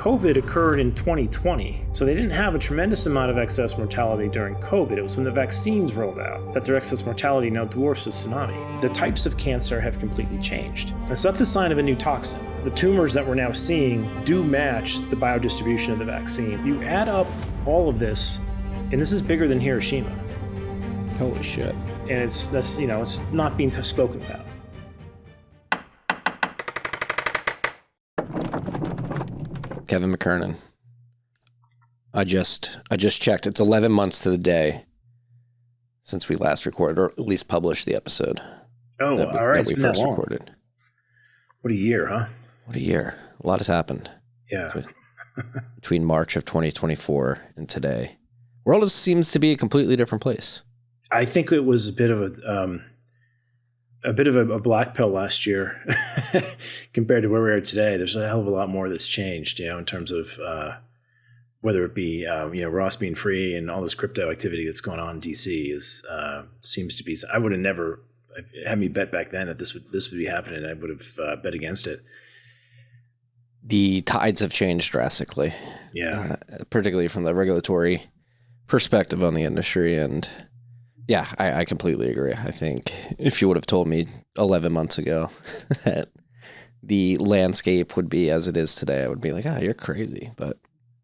COVID occurred in 2020, so they didn't have a tremendous amount of excess mortality during COVID. It was when the vaccines rolled out that their excess mortality now dwarfs the tsunami. The types of cancer have completely changed. And so that's a sign of a new toxin. The tumors that we're now seeing do match the biodistribution of the vaccine. You add up all of this, and this is bigger than Hiroshima. Holy shit. And it's not being spoken about. Kevin McKernan. I just checked. It's 11 months to the day since we last recorded, or at least published the episode. Oh, all right. That we first recorded. What a year, huh? What a year. A lot has happened. Yeah. Between March of 2024 and today. World seems to be a completely different place. I think it was a bit of a black pill last year compared to where we are today. There's a hell of a lot more that's changed, in terms of whether it be Ross being free and all this crypto activity that's going on in DC seems to be. I would have never had me bet back then that this would be happening. I would have bet against it. The tides have changed drastically. Yeah, particularly from the regulatory perspective on the industry. And yeah, I completely agree. I think if you would have told me 11 months ago that the landscape would be as it is today, I would be like, you're crazy. But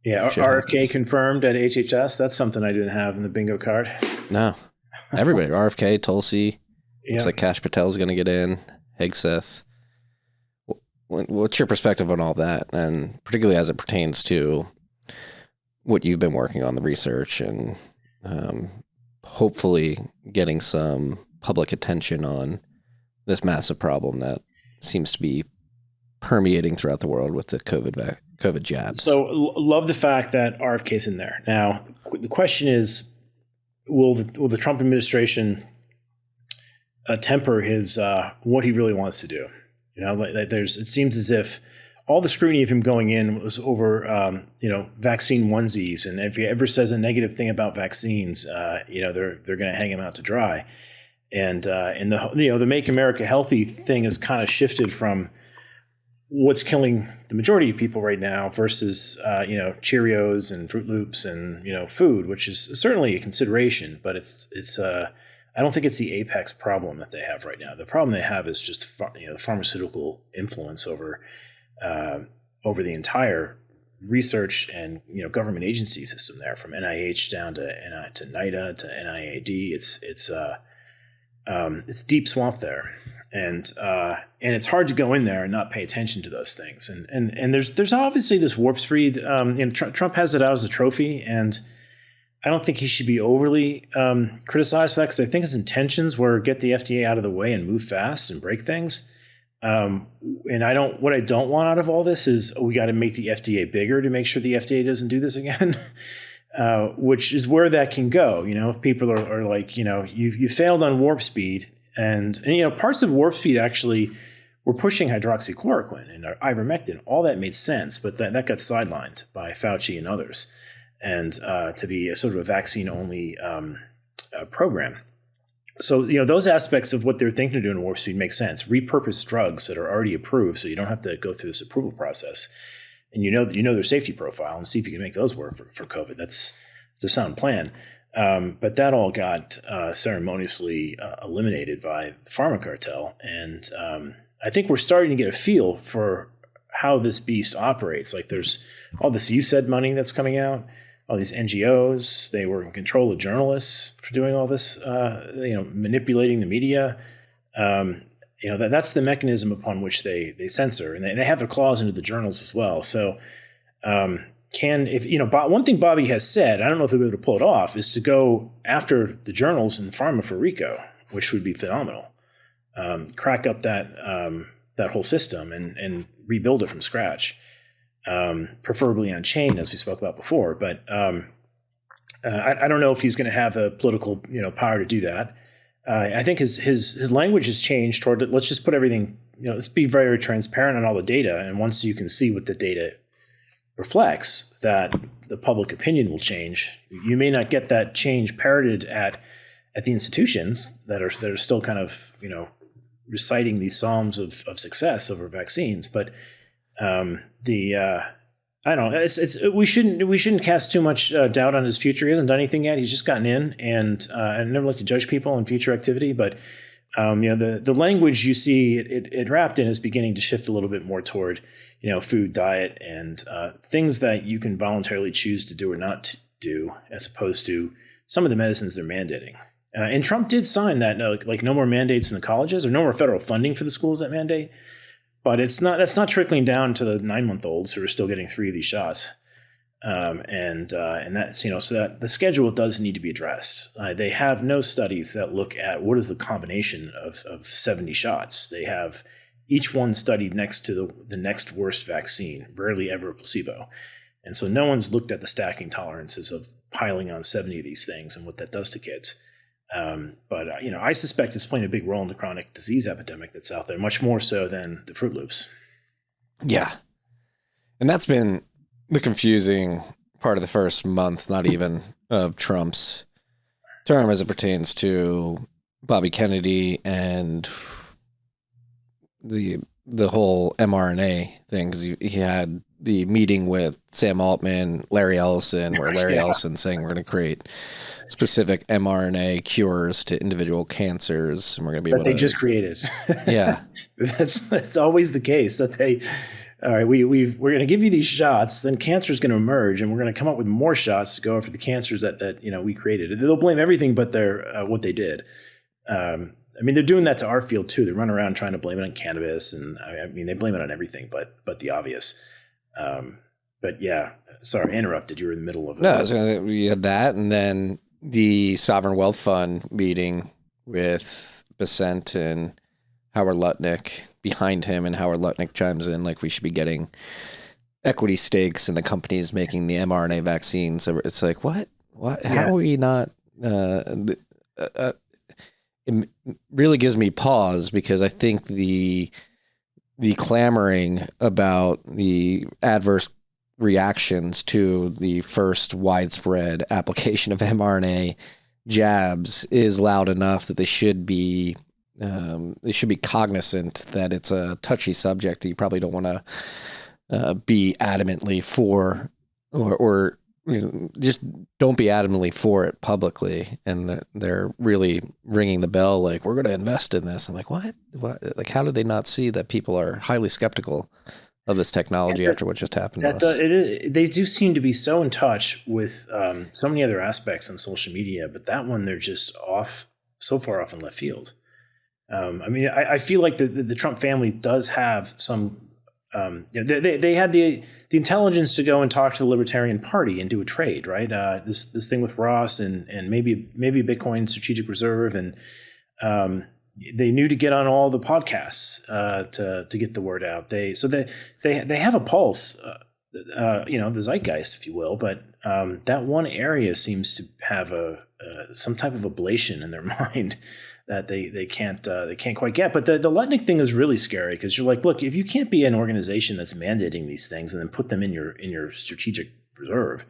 yeah, RFK confirmed at HHS. That's something I didn't have in the bingo card. No, everybody, RFK, Tulsi, looks like Kash Patel's going to get in, Hegseth. What's your perspective on all that? And particularly as it pertains to what you've been working on, the research and hopefully getting some public attention on this massive problem that seems to be permeating throughout the world with the COVID jabs. So love the fact that RFK's in there. Now, the question is, will the Trump administration temper his what he really wants to do? It seems as if all the scrutiny of him going in was over, vaccine onesies, and if he ever says a negative thing about vaccines, they're going to hang him out to dry. And the Make America Healthy thing has kind of shifted from what's killing the majority of people right now versus Cheerios and Fruit Loops and food, which is certainly a consideration, but it's I don't think it's the apex problem that they have right now. The problem they have is just the pharmaceutical influence over the entire research and government agency system there, from NIH down to NIDA to NIAD. It's deep swamp there, and it's hard to go in there and not pay attention to those things. And there's obviously this warp speed. Trump has it out as a trophy, and I don't think he should be overly criticized for that, because I think his intentions were get the FDA out of the way and move fast and break things. And what I don't want out of all this is we got to make the FDA bigger to make sure the FDA doesn't do this again, which is where that can go. If people are like, you failed on warp speed, and parts of warp speed actually were pushing hydroxychloroquine and ivermectin. All that made sense, but that got sidelined by Fauci and others, and to be a sort of a vaccine-only program. So, those aspects of what they're thinking of doing in warp speed make sense. Repurpose drugs that are already approved, so you don't have to go through this approval process, and their safety profile, and see if you can make those work for COVID. That's a sound plan. But that all got ceremoniously eliminated by the pharma cartel, and I think we're starting to get a feel for how this beast operates. Like, there's all this USAID money that's coming out. All these NGOs, they were in control of journalists for doing all this, manipulating the media. That's the mechanism upon which they censor, and they have their claws into the journals as well. So, one thing Bobby has said, I don't know if he'll be able to pull it off, is to go after the journals and pharma for RICO, which would be phenomenal. Crack up that whole system and rebuild it from scratch. Preferably Unchained, as we spoke about before, but I don't know if he's going to have the political power to do that. I think his language has changed toward let's just put everything, let's be very transparent on all the data, and once you can see what the data reflects, that the public opinion will change. You may not get that change parroted at the institutions that are still kind of reciting these psalms of success over vaccines, but I don't know. We shouldn't cast too much doubt on his future. He hasn't done anything yet. He's just gotten in, and I never like to judge people on future activity, but the language you see it wrapped in is beginning to shift a little bit more toward food, diet, and things that you can voluntarily choose to do or not to do, as opposed to some of the medicines they're mandating. And Trump did sign that no more mandates in the colleges or no more federal funding for the schools that mandate. But that's not trickling down to the 9-month-olds who are still getting 3 of these shots, and that's so that the schedule does need to be addressed. They have no studies that look at what is the combination of 70 shots. They have each one studied next to the next worst vaccine, rarely ever a placebo, and so no one's looked at the stacking tolerances of piling on 70 of these things and what that does to kids. But I suspect it's playing a big role in the chronic disease epidemic that's out there, much more so than the Fruit Loops. Yeah. And that's been the confusing part of the first month, not even of Trump's term as it pertains to Bobby Kennedy and the whole mRNA thing, because he had the meeting with Sam Altman, Larry Ellison, where Larry Ellison saying we're going to create specific mRNA cures to individual cancers, and we're going to be able to just created. Yeah, that's always the case. That all right, we're going to give you these shots, then cancer is going to emerge, and we're going to come up with more shots to go after the cancers that we created. They'll blame everything but their what they did. They're doing that to our field too. They run around trying to blame it on cannabis, and they blame it on everything but the obvious. But yeah, sorry, I interrupted. You were in the middle of it. No, I was going to say, we had that, and then the Sovereign Wealth Fund meeting with Besant and Howard Lutnick behind him, and Howard Lutnick chimes in like we should be getting equity stakes in the companies making the mRNA vaccines. So it's like, what? How are we not? It really gives me pause, because I think the clamoring about the adverse reactions to the first widespread application of mRNA jabs is loud enough that they should be cognizant that it's a touchy subject that you probably don't want to be adamantly for, or just don't be adamantly for it publicly. And they're really ringing the bell like, we're going to invest in this. I'm like, what? Like, how did they not see that people are highly skeptical of this technology after what just happened to us? They do seem to be so in touch with so many other aspects on social media, but that one, they're just so far off in left field. I feel like the Trump family does have some. They had the intelligence to go and talk to the Libertarian Party and do a trade, right? This thing with Ross and maybe Bitcoin Strategic Reserve, and they knew to get on all the podcasts to get the word out. They have a pulse, the zeitgeist, if you will. But that one area seems to have some type of ablation in their mind that they can't quite get. But the Lutnick thing is really scary, because you're like, look, if you can't be an organization that's mandating these things and then put them in your strategic reserve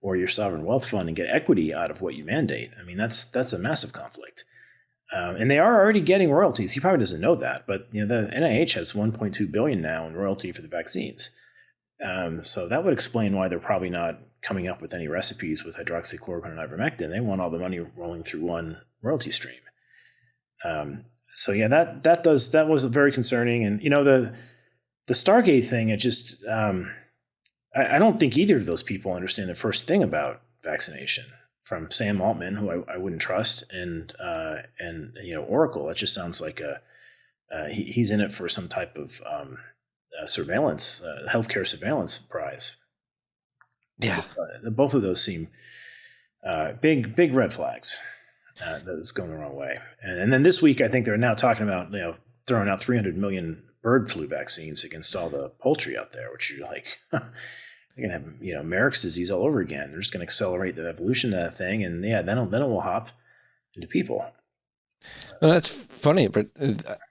or your sovereign wealth fund and get equity out of what you mandate, that's a massive conflict. And they are already getting royalties. He probably doesn't know that, but the NIH has $1.2 billion now in royalty for the vaccines. So that would explain why they're probably not coming up with any recipes with hydroxychloroquine and ivermectin. They want all the money rolling through one royalty stream. That was very concerning. And the Stargate thing, it just I don't think either of those people understand the first thing about vaccination. From Sam Altman, who I wouldn't trust, and Oracle. It just sounds like he's in it for some type of surveillance, healthcare surveillance prize. Yeah, both of those seem big red flags. That it's going the wrong way. And then this week, I think they're now talking about throwing out 300 million bird flu vaccines against all the poultry out there, which you're like. You're going to have, Merrick's disease all over again. They're just going to accelerate the evolution of that thing. And then it will hop into people. Well, that's funny, but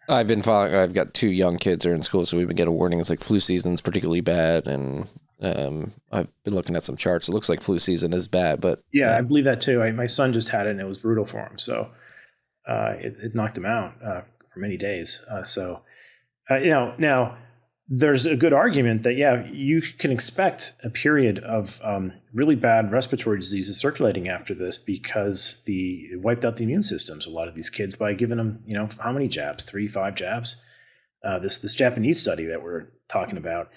I've been following, I've got 2 young kids who are in school, so we've been getting warnings like flu season's particularly bad. And I've been looking at some charts. It looks like flu season is bad, but. Yeah, I believe that too. My son just had it and it was brutal for him. So it knocked him out for many days. Now, there's a good argument that, you can expect a period of really bad respiratory diseases circulating after this because it wiped out the immune systems, a lot of these kids, by giving them, how many jabs? 3, 5 jabs? This Japanese study that we're talking about,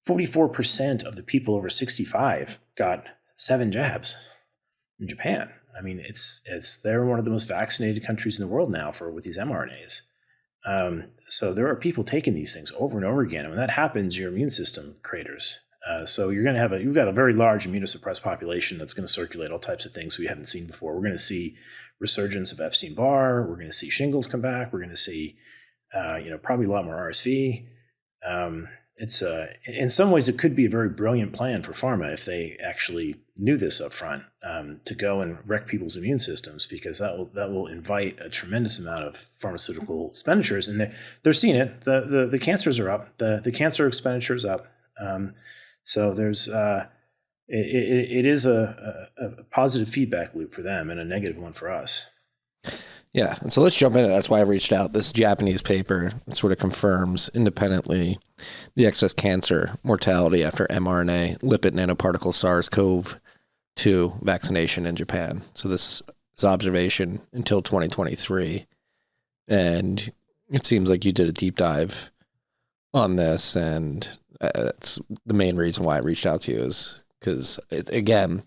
44% of the people over 65 got 7 jabs in Japan. I mean, they're one of the most vaccinated countries in the world now with these mRNAs. So there are people taking these things over and over again. And when that happens, your immune system craters. So you've got a very large immunosuppressed population that's going to circulate all types of things we haven't seen before. We're going to see resurgence of Epstein-Barr. We're going to see shingles come back. We're going to see, probably a lot more RSV. It's in some ways, it could be a very brilliant plan for pharma if they actually knew this up front, to go and wreck people's immune systems, because that will invite a tremendous amount of pharmaceutical expenditures, and they're seeing it. The cancers are up. The cancer expenditure is up. So there's it is a positive feedback loop for them and a negative one for us. Yeah, and so let's jump into it. That's why I reached out. This Japanese paper sort of confirms independently the excess cancer mortality after mRNA lipid nanoparticle SARS-CoV-2 vaccination in Japan. So this is observation until 2023. And it seems like you did a deep dive on this, and that's the main reason why I reached out to you, is because, again,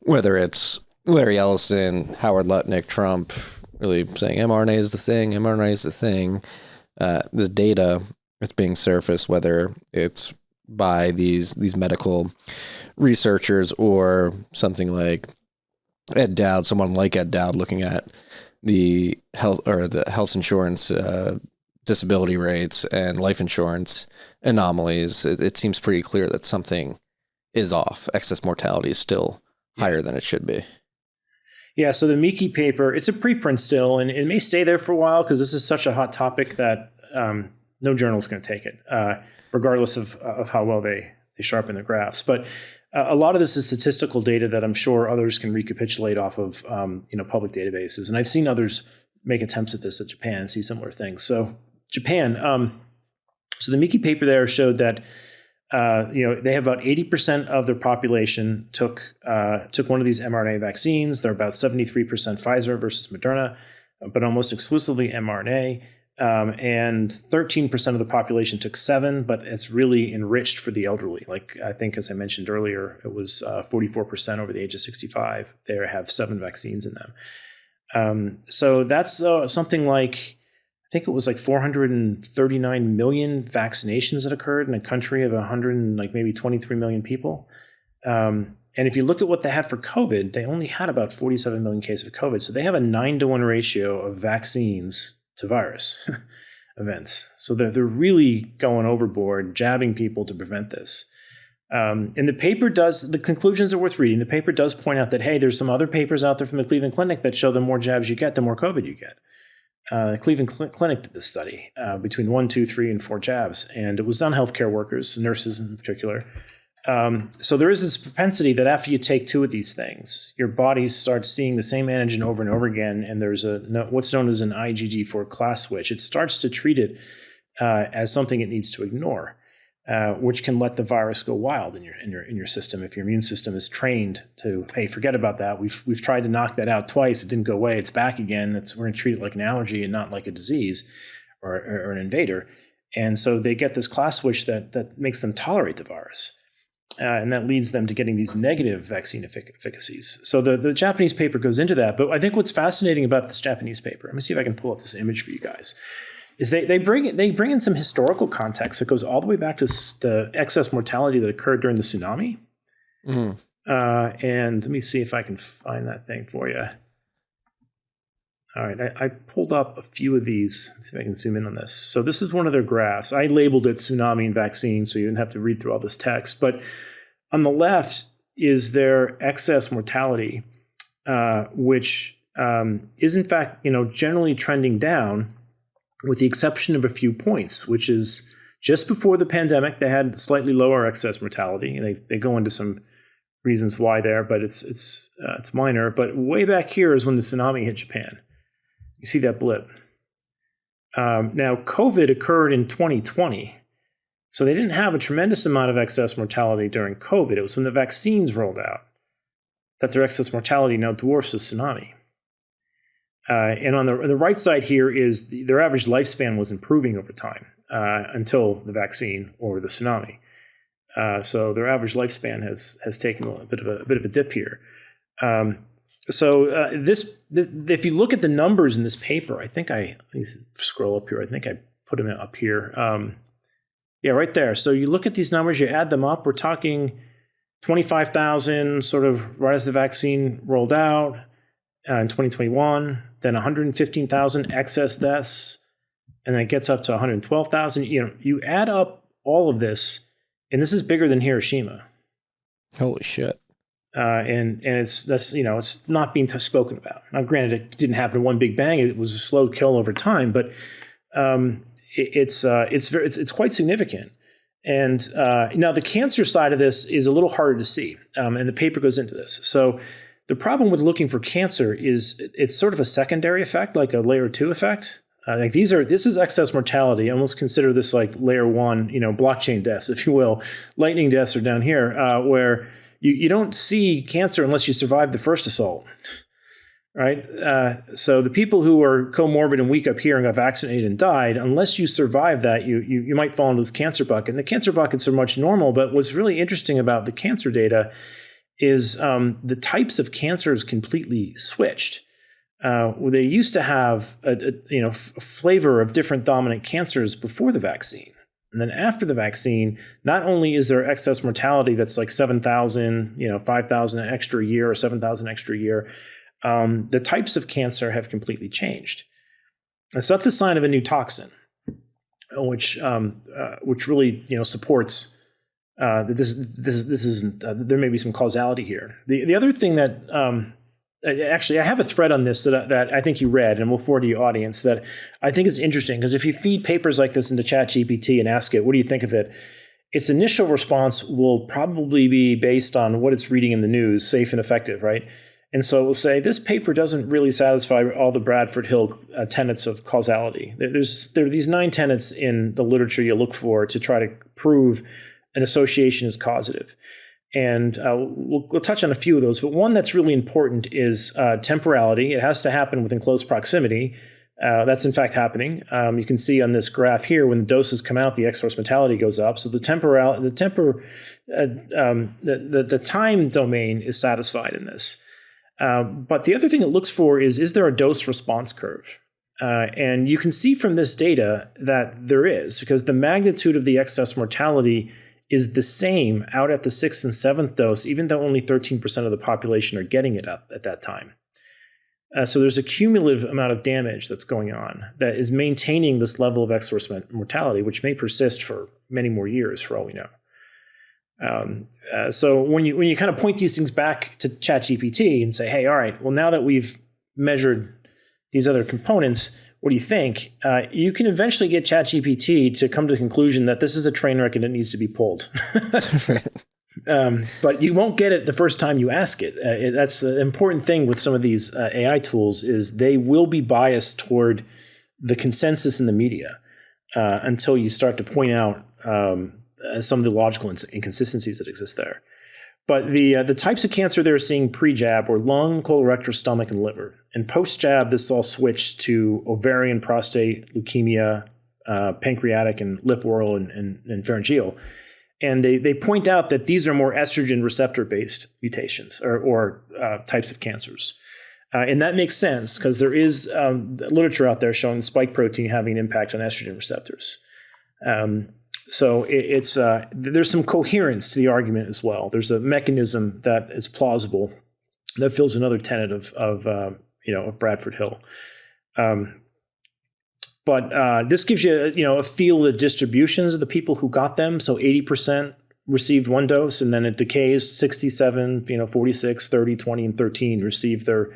whether it's Larry Ellison, Howard Lutnick, Trump, really saying mRNA is the thing, the data that's being surfaced, whether it's by these medical researchers or something like Ed Dowd, someone like Ed Dowd, looking at the health insurance disability rates and life insurance anomalies, it seems pretty clear that something is off. Excess mortality is still higher than it should be. Yeah, so the Bitkey paper, it's a preprint still, and it may stay there for a while because this is such a hot topic that no journal is going to take it, regardless of how well they sharpen their graphs. But a lot of this is statistical data that I'm sure others can recapitulate off of public databases. And I've seen others make attempts at this at Japan and see similar things. So Japan, so the Bitkey paper there showed that they have about 80% of their population took one of these mRNA vaccines. They're about 73% Pfizer versus Moderna, but almost exclusively mRNA. And 13% of the population took 7, but it's really enriched for the elderly. Like I think, as I mentioned earlier, it was 44% over the age of 65. They have 7 vaccines in them. So that's something like, I think it was like 439 million vaccinations that occurred in a country of 23 million people. And if you look at what they had for COVID, they only had about 47 million cases of COVID. So they have a 9-to-1 ratio of vaccines to virus events. So they're really going overboard, jabbing people to prevent this. And the paper the conclusions are worth reading. The paper does point out that, hey, there's some other papers out there from the Cleveland Clinic that show the more jabs you get, the more COVID you get. Cleveland Clinic did this study between 1, 2, 3, and 4 jabs, and it was on healthcare workers, nurses in particular. So there is this propensity that after you take 2 of these things, your body starts seeing the same antigen over and over again, and there's what's known as an IgG4 class switch. It starts to treat it as something it needs to ignore, which can let the virus go wild in your system if your immune system is trained to, hey, forget about that. We've tried to knock that out twice. It didn't go away. It's back again. We're going to treat it like an allergy and not like a disease or an invader. And so they get this class switch that makes them tolerate the virus. And that leads them to getting these negative vaccine efficacies. So the Japanese paper goes into that. But I think what's fascinating about this Japanese paper, let me see if I can pull up this image for you guys, is they bring in some historical context that goes all the way back to the excess mortality that occurred during the tsunami. Mm. And let me see if I can find that thing for you. All right, I pulled up a few of these. Let's see if I can zoom in on this. So this is one of their graphs. I labeled it tsunami and vaccine, so you didn't have to read through all this text. But on the left is their excess mortality, which is in fact, generally trending down, with the exception of a few points, which is just before the pandemic, they had slightly lower excess mortality. And they go into some reasons why there, but it's minor. But way back here is when the tsunami hit Japan. You see that blip. Now, COVID occurred in 2020, So they didn't have a tremendous amount of excess mortality during COVID. It was when the vaccines rolled out that their excess mortality now dwarfs the tsunami. And on the right side here is their average lifespan was improving over time until the vaccine or the tsunami. So their average lifespan has taken a bit of a dip here. If you look at the numbers in this paper, I think let me scroll up here. I think I put them up here. Yeah, right there. So you look at these numbers, you add them up. We're talking 25,000 sort of right as the vaccine rolled out in 2021, then 115,000 excess deaths, and then it gets up to 112,000. You add up all of this, and this is bigger than Hiroshima. Holy shit. And it's not being spoken about. Now, granted, it didn't happen in one big bang. It was a slow kill over time, but it's quite significant. And now the cancer side of this is a little harder to see, and the paper goes into this. So the problem with looking for cancer is it's sort of a secondary effect, like a layer 2 effect. This is excess mortality. I almost consider this like layer 1, blockchain deaths, if you will. Lightning deaths are down here, where you don't see cancer unless you survive the first assault, right? So the people who are comorbid and weak up here and got vaccinated and died, unless you survive that, you might fall into this cancer bucket. And the cancer buckets are much normal, but what's really interesting about the cancer data is the types of cancers completely switched. They used to have a flavor of different dominant cancers before the vaccine. And then after the vaccine, not only is there excess mortality that's like 7,000, 5,000 extra a year or 7,000 extra a year, the types of cancer have completely changed. And so that's a sign of a new toxin, which really supports that this isn't. There may be some causality here. The other thing that actually, I have a thread on this that I think you read, and we'll forward to your audience, that I think is interesting, because if you feed papers like this into ChatGPT and ask it, what do you think of it? Its initial response will probably be based on what it's reading in the news, safe and effective, right? And so it will say, this paper doesn't really satisfy all the Bradford Hill tenets of causality. There are these 9 tenets in the literature you look for to try to prove an association is causative. And we'll touch on a few of those, but one that's really important is temporality. It has to happen within close proximity. That's in fact happening. You can see on this graph here, when the doses come out, the excess mortality goes up. So the time domain is satisfied in this. But the other thing it looks for is there a dose response curve? And you can see from this data that there is, because the magnitude of the excess mortality is the same out at the 6th and 7th dose, even though only 13% of the population are getting it up at that time. So there's a cumulative amount of damage that's going on that is maintaining this level of excess mortality, which may persist for many more years, for all we know. So when you kind of point these things back to ChatGPT and say, hey, all right, well, now that we've measured these other components, what do you think? You can eventually get ChatGPT to come to the conclusion that this is a train wreck and it needs to be pulled. But you won't get it the first time you ask it. That's the important thing with some of these AI tools, is they will be biased toward the consensus in the media until you start to point out some of the logical inconsistencies that exist there. But the types of cancer they're seeing pre-jab were lung, colorectal, stomach, and liver. And post-jab, this all switched to ovarian, prostate, leukemia, pancreatic, and lip, oral, and pharyngeal. And they point out that these are more estrogen receptor-based mutations or types of cancers. And that makes sense, because there is literature out there showing the spike protein having an impact on estrogen receptors. So there's some coherence to the argument as well. There's a mechanism that is plausible that fills another tenet of Bradford Hill. But this gives you a feel of the distributions of the people who got them. So 80% received one dose, and then it decays. 67, 46, 30, 20, and 13 received their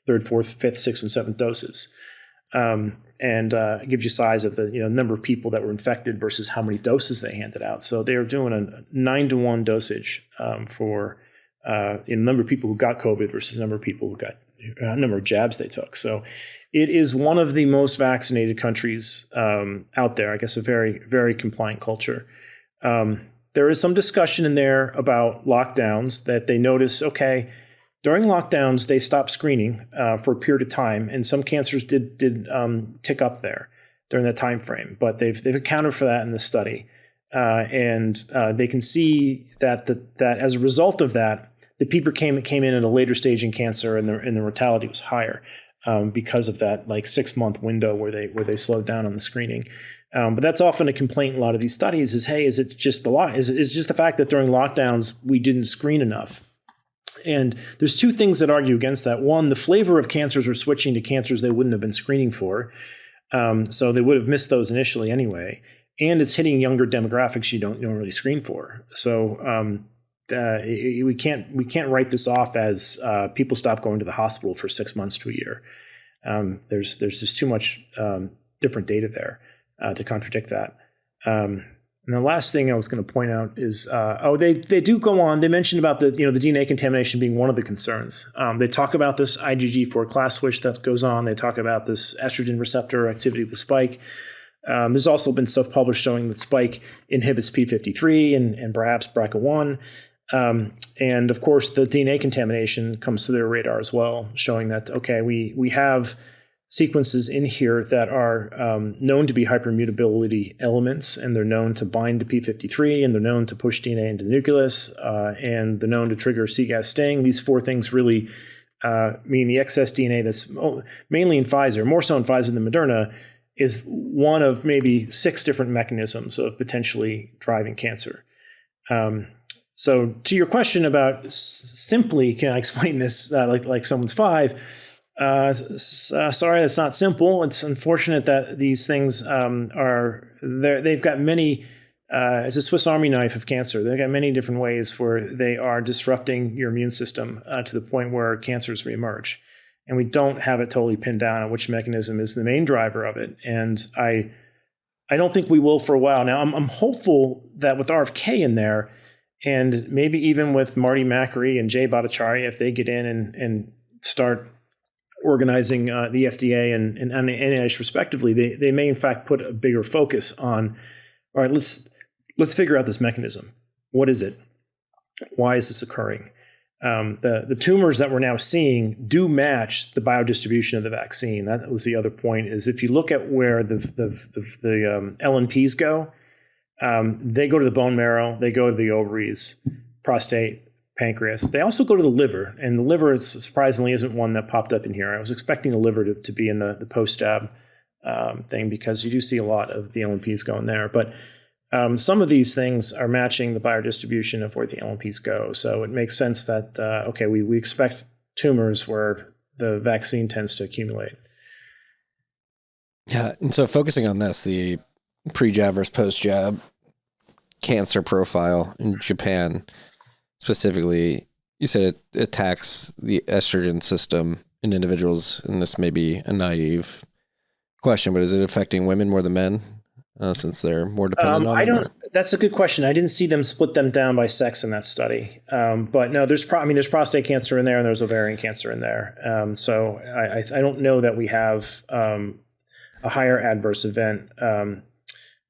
3rd, 4th, 5th, 6th, and 7th doses. And it gives you size of the number of people that were infected versus how many doses they handed out. So they were doing a 9-to-1 dosage for number of people who got COVID versus the number of people who got number of jabs they took. So it is one of the most vaccinated countries out there. I guess a very, very compliant culture. There is some discussion in there about lockdowns that they notice, okay, during lockdowns, they stopped screening for a period of time, and some cancers did tick up there during that time frame. But they've accounted for that in the study, and they can see that as a result of that, the people came in at a later stage in cancer, and the mortality was higher because of that 6-month window where they slowed down on the screening. But that's often a complaint in a lot of these studies is, hey, is it just is just the fact that during lockdowns we didn't screen enough? And there's two things that argue against that. One, the flavor of cancers are switching to cancers they wouldn't have been screening for. So they would have missed those initially anyway. And it's hitting younger demographics you don't really screen for. So we can't write this off as people stop going to the hospital for 6 months to a year. There's just too much different data there to contradict that. And the last thing I was going to point out is, they do go on. They mentioned about the DNA contamination being one of the concerns. They talk about this IgG4 class switch that goes on. They talk about this estrogen receptor activity with spike. There's also been stuff published showing that spike inhibits p53 and perhaps BRCA1. And of course, the DNA contamination comes to their radar as well, showing that, okay, we have sequences in here that are known to be hypermutability elements, and they're known to bind to p53, and they're known to push DNA into the nucleus, and they're known to trigger CGAS sting. These four things really mean the excess DNA that's mainly in Pfizer, more so in Pfizer than Moderna, is one of maybe 6 different mechanisms of potentially driving cancer. So to your question about simply, can I explain this like someone's 5? Sorry, that's not simple. It's unfortunate that these things are there. They've got many. It's a Swiss Army knife of cancer. They've got many different ways where they are disrupting your immune system to the point where cancers reemerge, and we don't have it totally pinned down on which mechanism is the main driver of it. And I don't think we will for a while. Now, I'm hopeful that with RFK in there, and maybe even with Marty Makary and Jay Bhattacharya, if they get in and start organizing the FDA and NIH respectively, they may in fact put a bigger focus on, all right, let's figure out this mechanism. What is it? Why is this occurring? The tumors that we're now seeing do match the biodistribution of the vaccine. That was the other point, is if you look at where the LNPs go, they go to the bone marrow, they go to the ovaries, prostate, pancreas. They also go to the liver, and the liver surprisingly isn't one that popped up in here. I was expecting the liver to be in the post-jab thing, because you do see a lot of the LNPs going there. But some of these things are matching the biodistribution of where the LNPs go. So it makes sense that, we expect tumors where the vaccine tends to accumulate. Yeah, and so focusing on this, the pre-jab versus post-jab cancer profile in Japan specifically, you said it attacks the estrogen system in individuals, and this may be a naive question, but is it affecting women more than men since they're more dependent on it? That's a good question. I didn't see them split them down by sex in that study. But no, there's prostate cancer in there, and there's ovarian cancer in there. So I don't know that we have a higher adverse event.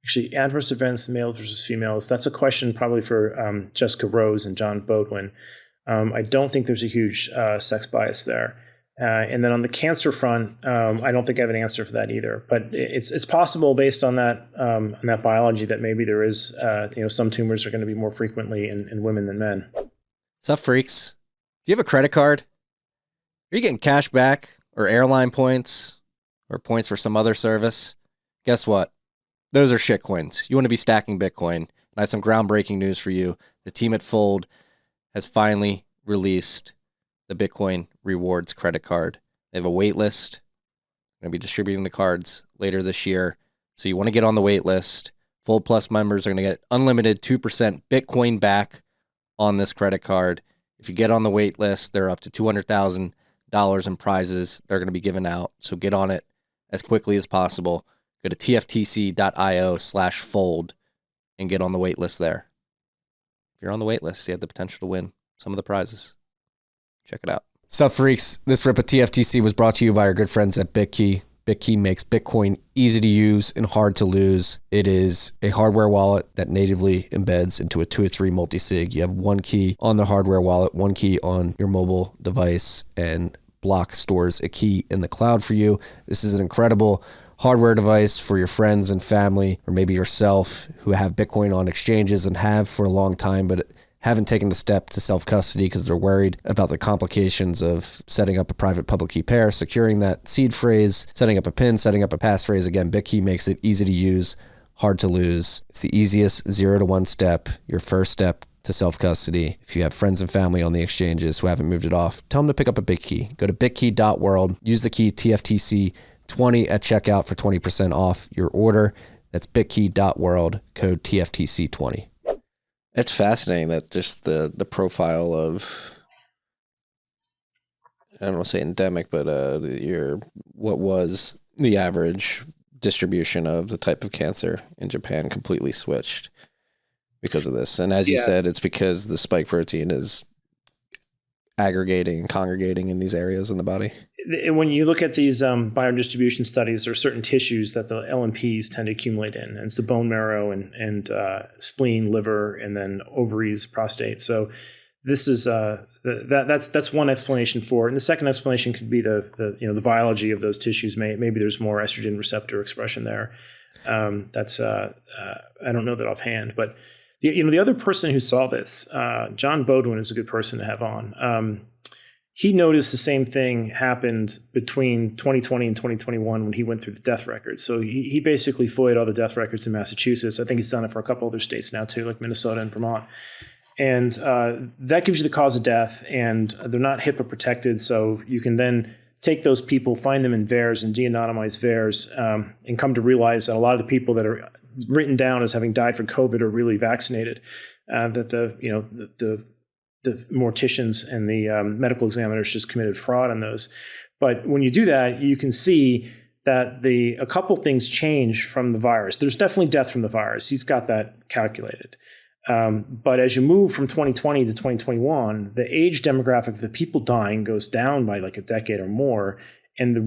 Actually, adverse events, males versus females, that's a question probably for Jessica Rose and John Bodwin. I don't think there's a huge sex bias there. And then on the cancer front, I don't think I have an answer for that either. But it's possible based on that biology that maybe there is, some tumors are going to be more frequently in women than men. What's up, freaks? Do you have a credit card? Are you getting cash back or airline points or points for some other service? Guess what? Those are shit coins. You want to be stacking Bitcoin. And I have some groundbreaking news for you. The team at Fold has finally released the Bitcoin Rewards credit card. They have a wait list. They're going to be distributing the cards later this year. So you want to get on the wait list. Fold Plus members are going to get unlimited 2% Bitcoin back on this credit card. If you get on the wait list, they're up to $200,000 in prizes they're going to be giving out. So get on it as quickly as possible. Go to tftc.io/fold and get on the wait list there. If you're on the wait list, you have the potential to win some of the prizes. Check it out. Sup, freaks? This rip of TFTC was brought to you by our good friends at Bitkey. Bitkey makes Bitcoin easy to use and hard to lose. It is a hardware wallet that natively embeds into a 2 or 3 multi-sig. You have one key on the hardware wallet, one key on your mobile device, and Block stores a key in the cloud for you. This is an incredible hardware device for your friends and family, or maybe yourself, who have Bitcoin on exchanges and have for a long time, but haven't taken the step to self-custody because they're worried about the complications of setting up a private public key pair, securing that seed phrase, setting up a PIN, setting up a passphrase. Again, Bitkey makes it easy to use, hard to lose. It's the easiest 0 to 1 step, your first step to self-custody. If you have friends and family on the exchanges who haven't moved it off, tell them to pick up a Bitkey. Go to bitkey.world, use the key TFTC20 at checkout for 20% off your order. That's bitkey.world, code TFTC20. It's fascinating that just the profile of, I don't want to say endemic, but what was the average distribution of the type of cancer in Japan completely switched because of this. And as you said, it's because the spike protein is aggregating and congregating in these areas in the body. When you look at these biodistribution studies, there are certain tissues that the LNPs tend to accumulate in. And it's the bone marrow and spleen, liver, and then ovaries, prostate. So this is that's one explanation for it. And the second explanation could be the biology of those tissues. Maybe there's more estrogen receptor expression there. I don't know that offhand, but the other person who saw this, John Bodwin, is a good person to have on. He noticed the same thing happened between 2020 and 2021 when he went through the death records. So he basically FOIA'd all the death records in Massachusetts. I think he's done it for a couple other states now too, like Minnesota and Vermont. And that gives you the cause of death, and they're not HIPAA protected. So you can then take those people, find them in VAERS and de-anonymize VAERS, and come to realize that a lot of the people that are written down as having died from COVID are really vaccinated. That the morticians and the medical examiners just committed fraud on those. But when you do that, you can see that a couple things change from the virus. There's definitely death from the virus. He's got that calculated. But as you move from 2020 to 2021, the age demographic of the people dying goes down by like a decade or more. And the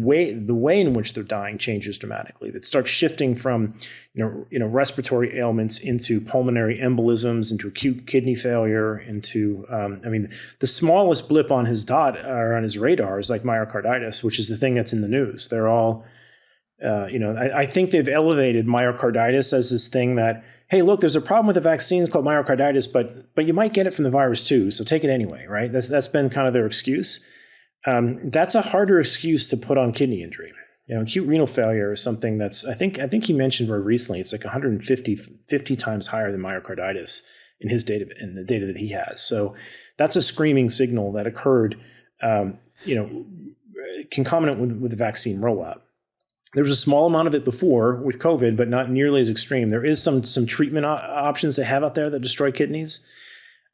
way in which they're dying changes dramatically. It starts shifting from, respiratory ailments into pulmonary embolisms, into acute kidney failure, into, the smallest blip on his or on his radar is like myocarditis, which is the thing that's in the news. They're all, I think they've elevated myocarditis as this thing that, hey, look, there's a problem with the vaccines called myocarditis, but you might get it from the virus too, so take it anyway, right? That's been kind of their excuse. That's a harder excuse to put on kidney injury. Acute renal failure is something that's, I think he mentioned very recently, it's like 150 times higher than myocarditis in the data that he has. So that's a screaming signal that occurred, concomitant with the vaccine rollout. There was a small amount of it before with COVID, but not nearly as extreme. There is some treatment options they have out there that destroy kidneys.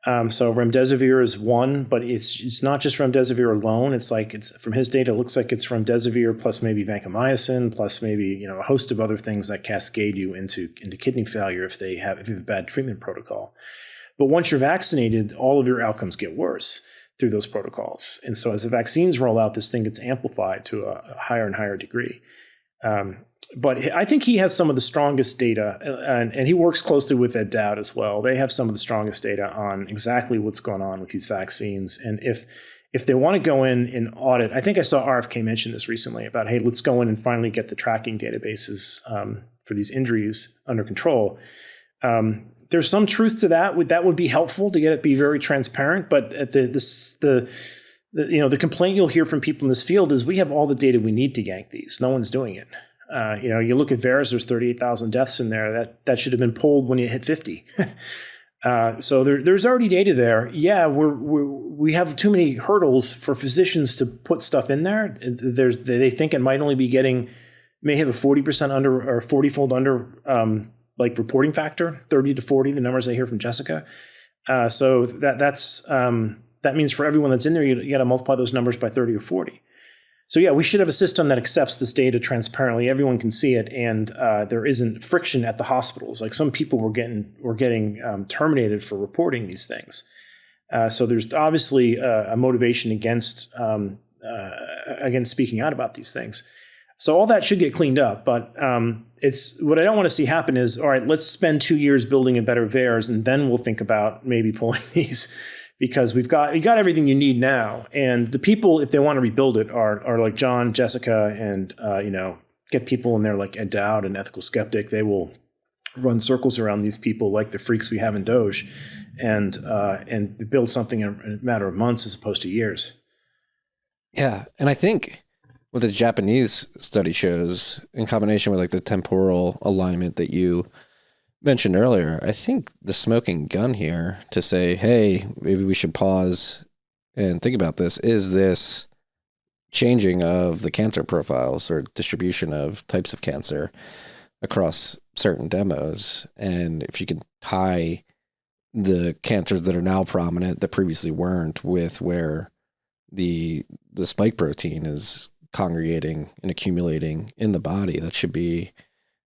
So remdesivir is one, but it's not just remdesivir alone. It's from his data, it looks like it's remdesivir plus maybe vancomycin plus maybe a host of other things that cascade you into kidney failure if you have a bad treatment protocol. But once you're vaccinated, all of your outcomes get worse through those protocols. And so as the vaccines roll out, this thing gets amplified to a higher and higher degree. But I think he has some of the strongest data, and he works closely with Ed Dowd as well. They have some of the strongest data on exactly what's going on with these vaccines. And if they want to go in and audit, I think I saw RFK mention this recently about, hey, let's go in and finally get the tracking databases for these injuries under control. There's some truth to that. That would be helpful to be very transparent. But at the complaint you'll hear from people in this field is we have all the data we need to yank these. No one's doing it. You look at VAERS, there's 38,000 deaths in there. That should have been pulled when you hit 50. So there's already data there. Yeah, we have too many hurdles for physicians to put stuff in there. They think it might only be may have a 40% under or 40-fold under reporting factor, 30 to 40, the numbers I hear from Jessica. So that means for everyone that's in there, you got to multiply those numbers by 30 or 40. So yeah, we should have a system that accepts this data transparently. Everyone can see it, and there isn't friction at the hospitals. Like some people were getting terminated for reporting these things. So there's obviously a motivation against speaking out about these things. So all that should get cleaned up. But it's what I don't want to see happen is, all right, let's spend 2 years building a better VAERS, and then we'll think about maybe pulling these, because you got everything you need now. And the people, if they want to rebuild it, are like John, Jessica, and get people in there like Ed Dowd and Ethical Skeptic. They will run circles around these people like the freaks we have in Doge, and build something in a matter of months as opposed to years. Yeah, and I think what the Japanese study shows, in combination with like the temporal alignment that you mentioned earlier, I think the smoking gun here to say, hey, maybe we should pause and think about this, is this changing of the cancer profiles or distribution of types of cancer across certain demos. And if you can tie the cancers that are now prominent that previously weren't with where the spike protein is congregating and accumulating in the body, that should be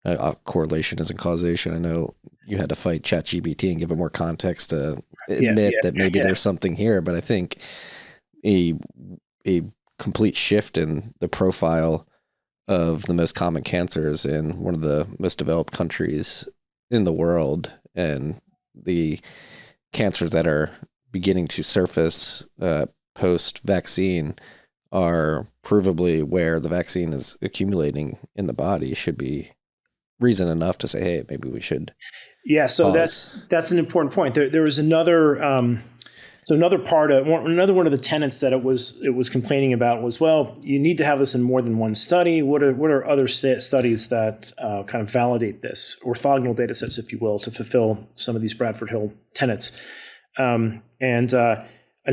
a correlation isn't causation. I know you had to fight ChatGPT and give it more context to admit that maybe there's something here, but I think a complete shift in the profile of the most common cancers in one of the most developed countries in the world, and the cancers that are beginning to surface post-vaccine are provably where the vaccine is accumulating in the body, should be reason enough to say, hey, maybe we should. Yeah, so pause. that's an important point. There was another another one of the tenets that it was complaining about was, well, you need to have this in more than one study. What are other studies that kind of validate this, orthogonal data sets, if you will, to fulfill some of these Bradford Hill tenets? An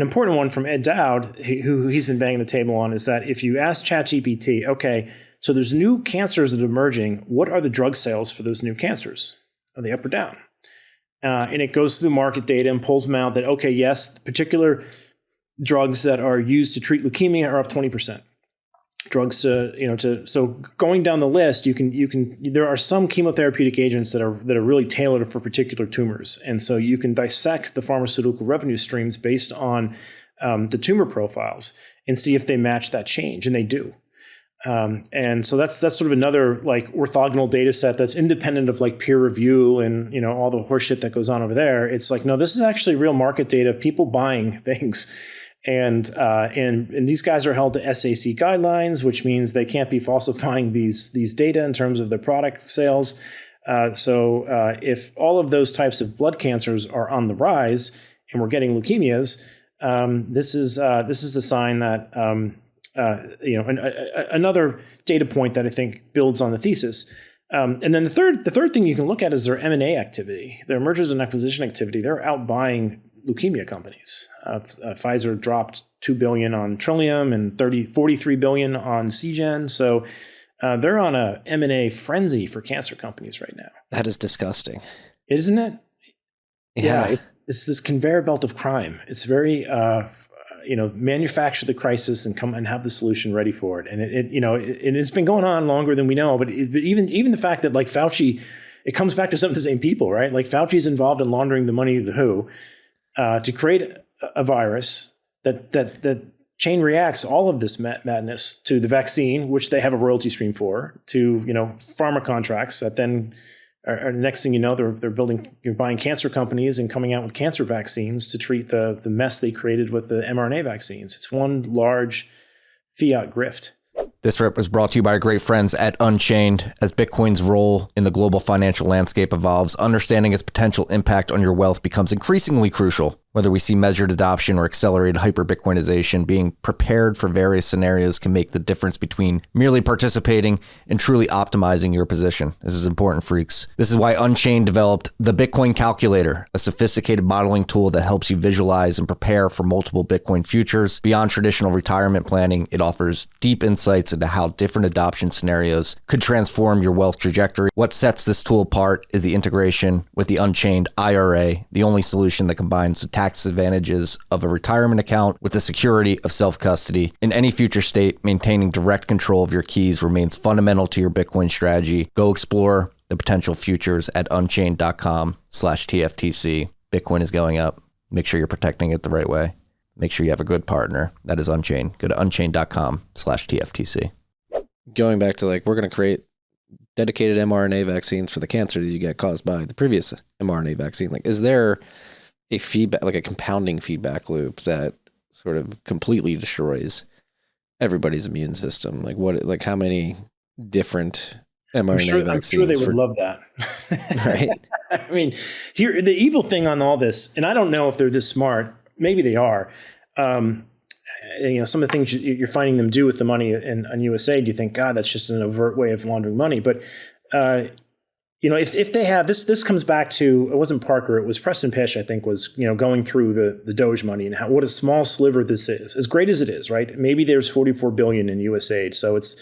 important one from Ed Dowd, who he's been banging the table on, is that if you ask ChatGPT, okay, so there's new cancers that are emerging, what are the drug sales for those new cancers? Are they up or down? And it goes through market data and pulls them out that, okay, yes, particular drugs that are used to treat leukemia are up 20%. Drugs so going down the list, there are some chemotherapeutic agents that are really tailored for particular tumors. And so you can dissect the pharmaceutical revenue streams based on the tumor profiles and see if they match that change, and they do. And so that's sort of another like orthogonal data set that's independent of like peer review and all the horseshit that goes on over there. It's like, no, this is actually real market data of people buying things, and these guys are held to SAC guidelines, which means they can't be falsifying these data in terms of their product sales. So if all of those types of blood cancers are on the rise and we're getting leukemias, this is a sign that. Another data point that I think builds on the thesis. And then the third thing you can look at is their M&A activity, their mergers and acquisition activity. They're out buying leukemia companies. Pfizer dropped $2 billion on Trillium and $43 billion on Seagen. So they're on a M&A frenzy for cancer companies right now. That is disgusting. Isn't it? Yeah. It's this conveyor belt of crime. It's very... manufacture the crisis and come and have the solution ready for it. And it's been going on longer than we know, but even the fact that like Fauci, it comes back to some of the same people, right? Like Fauci's involved in laundering the money of the WHO to create a virus that chain reacts all of this madness to the vaccine, which they have a royalty stream for, to, pharma contracts that then are next thing you know, you're buying cancer companies and coming out with cancer vaccines to treat the mess they created with the mRNA vaccines. It's one large fiat grift. This rip was brought to you by our great friends at Unchained. As Bitcoin's role in the global financial landscape evolves, understanding its potential impact on your wealth becomes increasingly crucial. Whether we see measured adoption or accelerated hyper-Bitcoinization, being prepared for various scenarios can make the difference between merely participating and truly optimizing your position. This is important, freaks. This is why Unchained developed the Bitcoin Calculator, a sophisticated modeling tool that helps you visualize and prepare for multiple Bitcoin futures. Beyond traditional retirement planning, it offers deep insights into how different adoption scenarios could transform your wealth trajectory. What sets this tool apart is the integration with the Unchained IRA, the only solution that combines the tax advantages of a retirement account with the security of self-custody. In any future state, maintaining direct control of your keys remains fundamental to your Bitcoin strategy. Go explore the potential futures at unchained.com/TFTC. Bitcoin is going up. Make sure you're protecting it the right way. Make sure you have a good partner. That is Unchained. Go to unchained.com/TFTC. going back to like, we're going to create dedicated mRNA vaccines for the cancer that you get caused by the previous mRNA vaccine. Like, is there a feedback, like a compounding feedback loop that sort of completely destroys everybody's immune system? Like how many different mRNA vaccines? I'm sure they would love that. Right. I mean, here, the evil thing on all this, and I don't know if they're this smart, maybe they are. Some of the things you're finding them do with the money on USAID, you think, God, that's just an overt way of laundering money. But, if they have this comes back to, it wasn't Parker, it was Preston Pysh, I think, was, going through the Doge money and what a small sliver this is, as great as it is, right? Maybe there's 44 billion in USAID. So it's,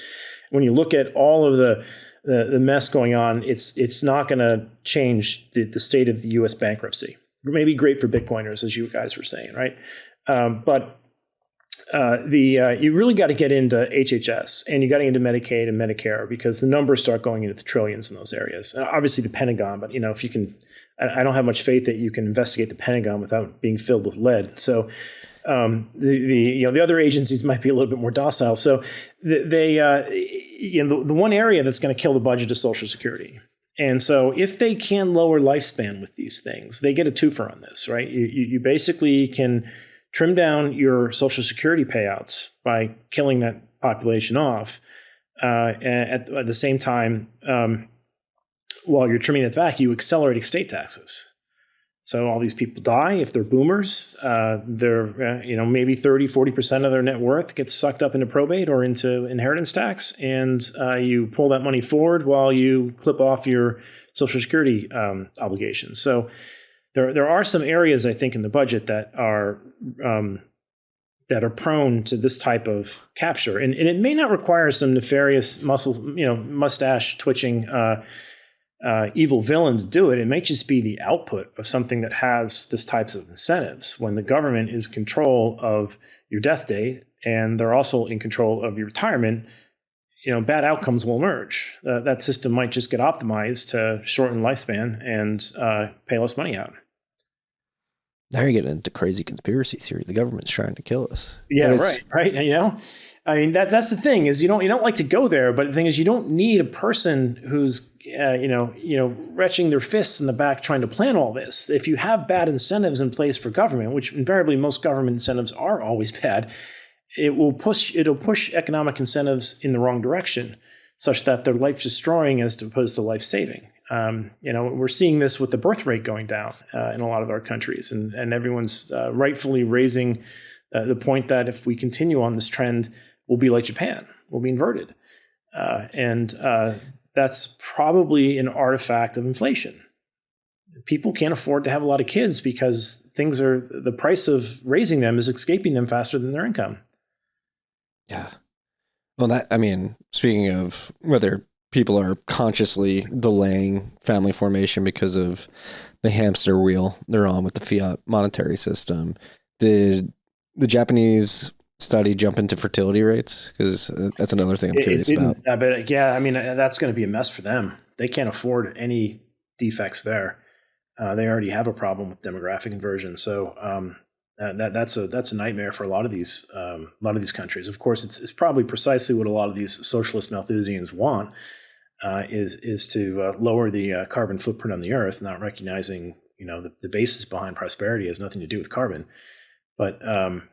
when you look at all of the mess going on, it's not going to change the state of the U.S. bankruptcy. It may be great for Bitcoiners, as you guys were saying, right? But you really got to get into HHS, and you got to get into Medicaid and Medicare, because the numbers start going into the trillions in those areas. Obviously the Pentagon, but if you can, I don't have much faith that you can investigate the Pentagon without being filled with lead. So the other agencies might be a little bit more docile. So the one area that's going to kill the budget is Social Security. And so if they can lower lifespan with these things, they get a twofer on this, right? You basically can trim down your Social Security payouts by killing that population off. At the same time, while you're trimming that back, you accelerate estate taxes. So all these people die. If they're boomers, they're maybe 30, 40% of their net worth gets sucked up into probate or into inheritance tax, and you pull that money forward while you clip off your Social Security obligations. So there are some areas, I think, in the budget that are prone to this type of capture, and it may not require some nefarious mustache twitching evil villain to do it. It may just be the output of something that has this types of incentives. When the government is in control of your death date and they're also in control of your retirement, bad outcomes will emerge. That system might just get optimized to shorten lifespan and pay less money out. Now you're getting into crazy conspiracy theory. The government's trying to kill us. Yeah, right. I mean, that's the thing, is you don't like to go there, but the thing is, you don't need a person who's retching their fists in the back trying to plan all this. If you have bad incentives in place for government, which invariably most government incentives are always bad, it'll push economic incentives in the wrong direction, such that they're life destroying as opposed to life saving. We're seeing this with the birth rate going down in a lot of our countries, and everyone's rightfully raising the point that if we continue on this trend, we'll be like Japan. We'll be inverted. And that's probably an artifact of inflation. People can't afford to have a lot of kids because the price of raising them is escaping them faster than their income. Yeah. Well, speaking of whether people are consciously delaying family formation because of the hamster wheel they're on with the fiat monetary system, did the Japanese study jump into fertility rates? Because that's another thing I'm curious about. But that's going to be a mess for them. They can't afford any defects there. They already have a problem with demographic inversion. So that's a nightmare for a lot of these countries. Of course, it's probably precisely what a lot of these socialist Malthusians want, is to lower the carbon footprint on the earth, not recognizing the basis behind prosperity has nothing to do with carbon. But I'm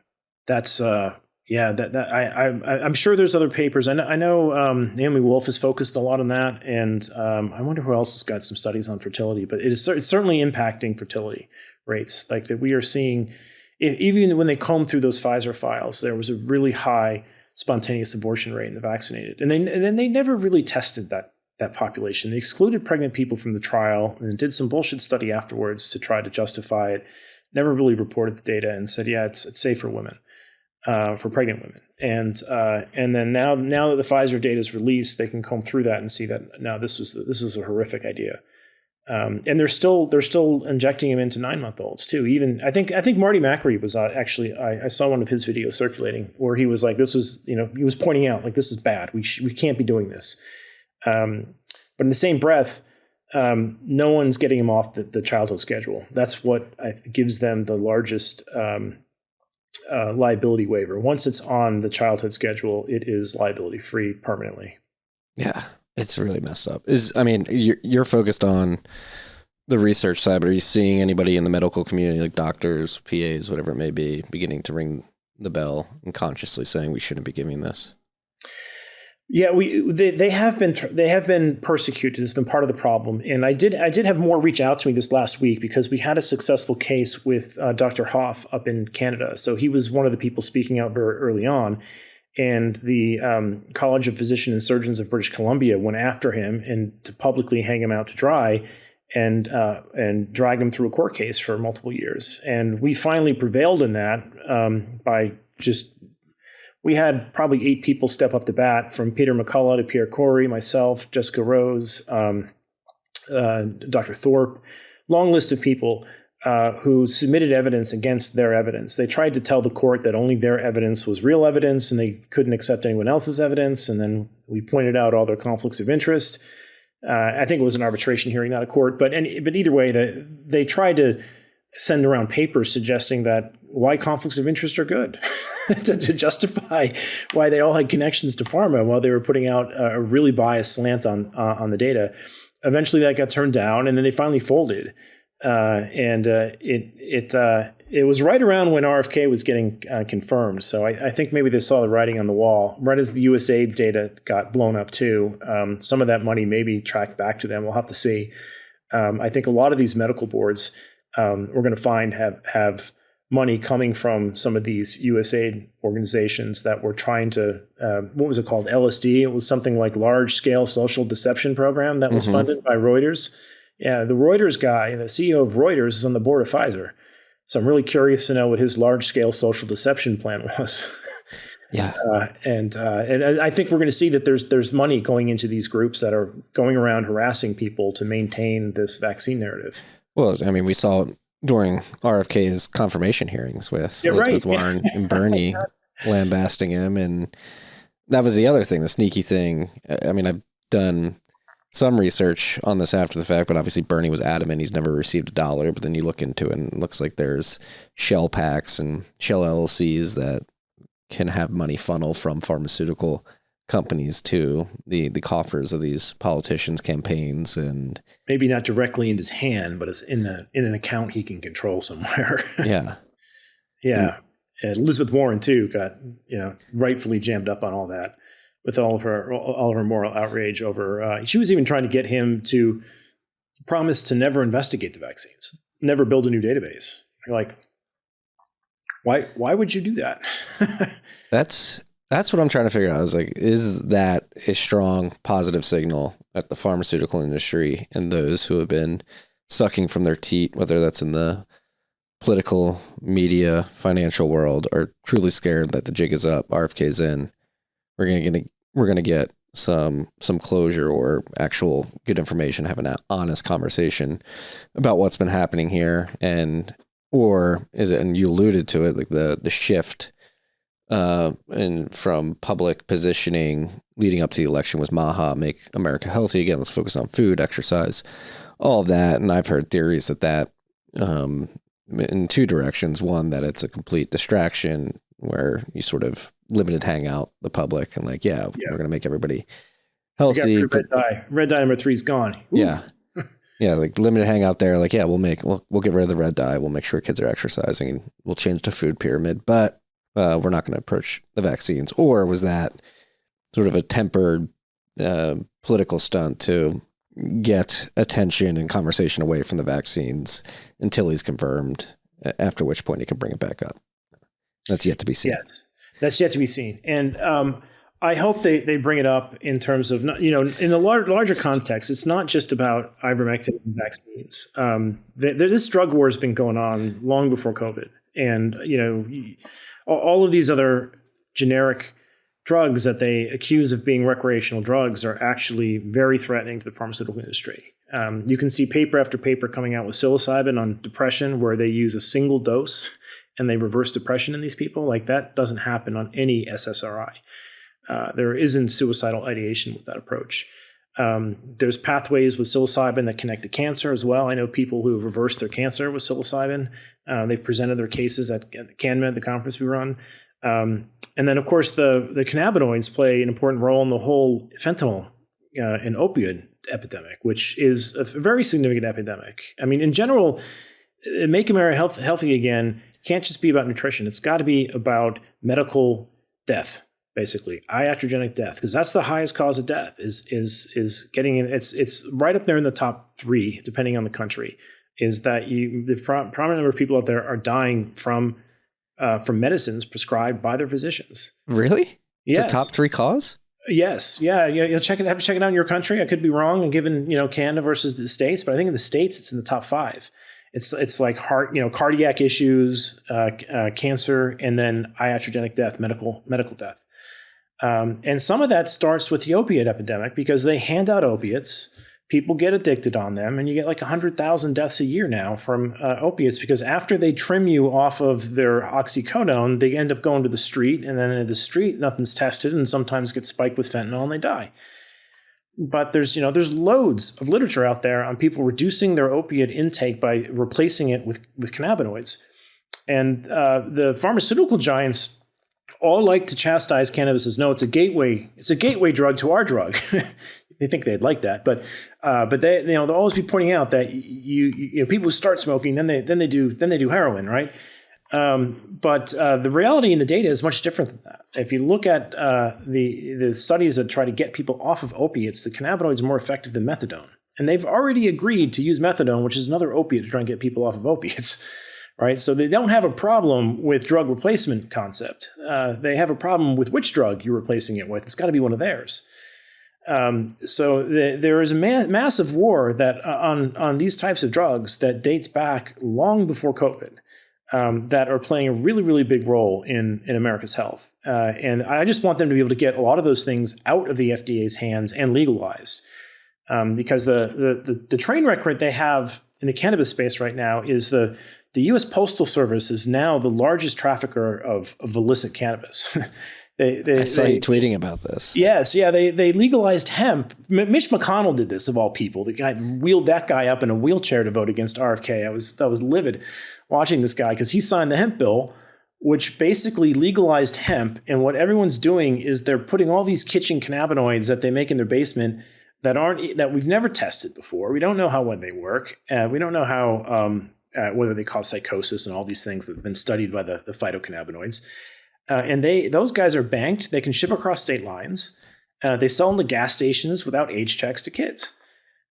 sure there's other papers. I know Naomi Wolf has focused a lot on that, and I wonder who else has got some studies on fertility. But it's certainly impacting fertility rates. Like that, we are seeing, even when they combed through those Pfizer files, there was a really high spontaneous abortion rate in the vaccinated, and then they never really tested that population. They excluded pregnant people from the trial and did some bullshit study afterwards to try to justify it. Never really reported the data and said, yeah, it's safe for women, for pregnant women. And then now that the Pfizer data is released, they can comb through that and see that now this was a horrific idea. And they're still injecting them into 9-month-olds too. Even I think Marty McRae was actually, I saw one of his videos circulating where he was like, this was, he was pointing out like, this is bad. We can't be doing this. But in the same breath, no one's getting them off the childhood schedule. That's what gives them the largest liability waiver. Once it's on the childhood schedule, it is liability free permanently. Yeah, it's really messed up. You're focused on the research side, but are you seeing anybody in the medical community, like doctors, PAs, whatever it may be, beginning to ring the bell and consciously saying we shouldn't be giving this? Yeah, they have been persecuted. It's been part of the problem. And I did have more reach out to me this last week because we had a successful case with Dr. Hoff up in Canada. So he was one of the people speaking out very early on. And the College of Physicians and Surgeons of British Columbia went after him and to publicly hang him out to dry and drag him through a court case for multiple years. And we finally prevailed in that we had probably 8 people step up to bat, from Peter McCullough to Pierre Corey, myself, Jessica Rose, Dr. Thorpe, long list of people who submitted evidence against their evidence. They tried to tell the court that only their evidence was real evidence and they couldn't accept anyone else's evidence. And then we pointed out all their conflicts of interest. I think it was an arbitration hearing, not a court. But either way, they tried to send around papers suggesting that why conflicts of interest are good to justify why they all had connections to pharma while they were putting out a really biased slant on the data. Eventually that got turned down, and then they finally folded. It was right around when RFK was getting confirmed. So I think maybe they saw the writing on the wall. Right as the USAID data got blown up too, some of that money maybe tracked back to them. We'll have to see. I think a lot of these medical boards we're going to find have money coming from some of these USAID organizations that were trying to, what was it called? LSD. It was something like large scale social deception program that was funded by Reuters. Yeah, the Reuters guy, the CEO of Reuters, is on the board of Pfizer. So I'm really curious to know what his large scale social deception plan was. Yeah. And I think we're going to see that there's money going into these groups that are going around harassing people to maintain this vaccine narrative. Well, I mean, we saw during RFK's confirmation hearings with Elizabeth Warren and Bernie lambasting him. And that was the other thing, the sneaky thing. I mean, I've done some research on this after the fact, but obviously Bernie was adamant he's never received $1. But then you look into it and it looks like there's shell packs and shell LLCs that can have money funnel from pharmaceutical companies to the coffers of these politicians' campaigns, and maybe not directly in his hand, but it's in an account he can control somewhere. Yeah. And Elizabeth Warren too got rightfully jammed up on all that with all of her moral outrage over. She was even trying to get him to promise to never investigate the vaccines, never build a new database. You're like, why would you do that? That's what I'm trying to figure out. I was like, is that a strong positive signal that the pharmaceutical industry and those who have been sucking from their teat, whether that's in the political, media, financial world, are truly scared that the jig is up, RFK's in? We're gonna get some closure or actual good information, have an honest conversation about what's been happening here, or is it? And you alluded to it, like the shift. And from public positioning leading up to the election was MAHA, Make America Healthy Again. Let's focus on food, exercise, all of that. And I've heard theories that in two directions. One, that it's a complete distraction where you sort of limited hangout the public and we're going to make everybody healthy. Red dye number 3 is gone. Ooh. Yeah. Yeah. Like limited hangout there. Like, yeah, we'll get rid of the red dye. We'll make sure kids are exercising and we'll change the food pyramid, but we're not going to approach the vaccines. Or was that sort of a tempered political stunt to get attention and conversation away from the vaccines until he's confirmed, after which point he can bring it back up? That's yet to be seen. Yes, that's yet to be seen. And I hope they bring it up in terms of, in the larger context, it's not just about ivermectin and vaccines. This drug war has been going on long before COVID. And, all of these other generic drugs that they accuse of being recreational drugs are actually very threatening to the pharmaceutical industry. You can see paper after paper coming out with psilocybin on depression where they use a single dose and they reverse depression in these people. Like that doesn't happen on any SSRI. There isn't suicidal ideation with that approach. There's pathways with psilocybin that connect to cancer as well. I know people who have reversed their cancer with psilocybin. They've presented their cases at CanMed, the conference we run. And then, of course, the cannabinoids play an important role in the whole fentanyl an opioid epidemic, which is a very significant epidemic. I mean, in general, make America healthy again can't just be about nutrition. It's got to be about medical death, basically iatrogenic death, because that's the highest cause of death. Is getting in. It's right up there in the top 3, depending on the country. Is that the prominent number of people out there are dying from medicines prescribed by their physicians. Really? It's Yes. a top 3 cause? Yes. Yeah. You'll check it. Have to check it out in your country. I could be wrong, and given Canada versus the States, but I think in the States it's in the top 5. It's like heart, cardiac issues, cancer, and then iatrogenic death, medical death. And some of that starts with the opiate epidemic because they hand out opiates. People get addicted on them, and you get like 100,000 deaths a year now from opiates because after they trim you off of their oxycodone, they end up going to the street, and then in the street, nothing's tested, and sometimes get spiked with fentanyl and they die. But there's loads of literature out there on people reducing their opiate intake by replacing it with cannabinoids. And the pharmaceutical giants all like to chastise cannabis as, no, it's a gateway drug to our drug. They think they'd like that, but they'll always be pointing out that you people who start smoking, then they do heroin, right? But the reality in the data is much different than that. If you look at the studies that try to get people off of opiates, the cannabinoids are more effective than methadone, and they've already agreed to use methadone, which is another opiate, to try and get people off of opiates. Right, so they don't have a problem with drug replacement concept. They have a problem with which drug you're replacing it with. It's got to be one of theirs. So there is a massive war that on these types of drugs that dates back long before COVID, that are playing a really, really big role in America's health. And I just want them to be able to get a lot of those things out of the FDA's hands and legalized, because the train record they have in the cannabis space right now is the U.S. Postal Service is now the largest trafficker of illicit cannabis. I saw you tweeting about this. Yes, yeah, they legalized hemp. Mitch McConnell did this, of all people. The guy wheeled that guy up in a wheelchair to vote against RFK. I was livid watching this guy because he signed the hemp bill, which basically legalized hemp. And what everyone's doing is they're putting all these kitchen cannabinoids that they make in their basement that we've never tested before. We don't know how well they work. We don't know how whether they cause psychosis and all these things that have been studied by the phytocannabinoids. And those guys are banked. They can ship across state lines. They sell in the gas stations without age checks to kids.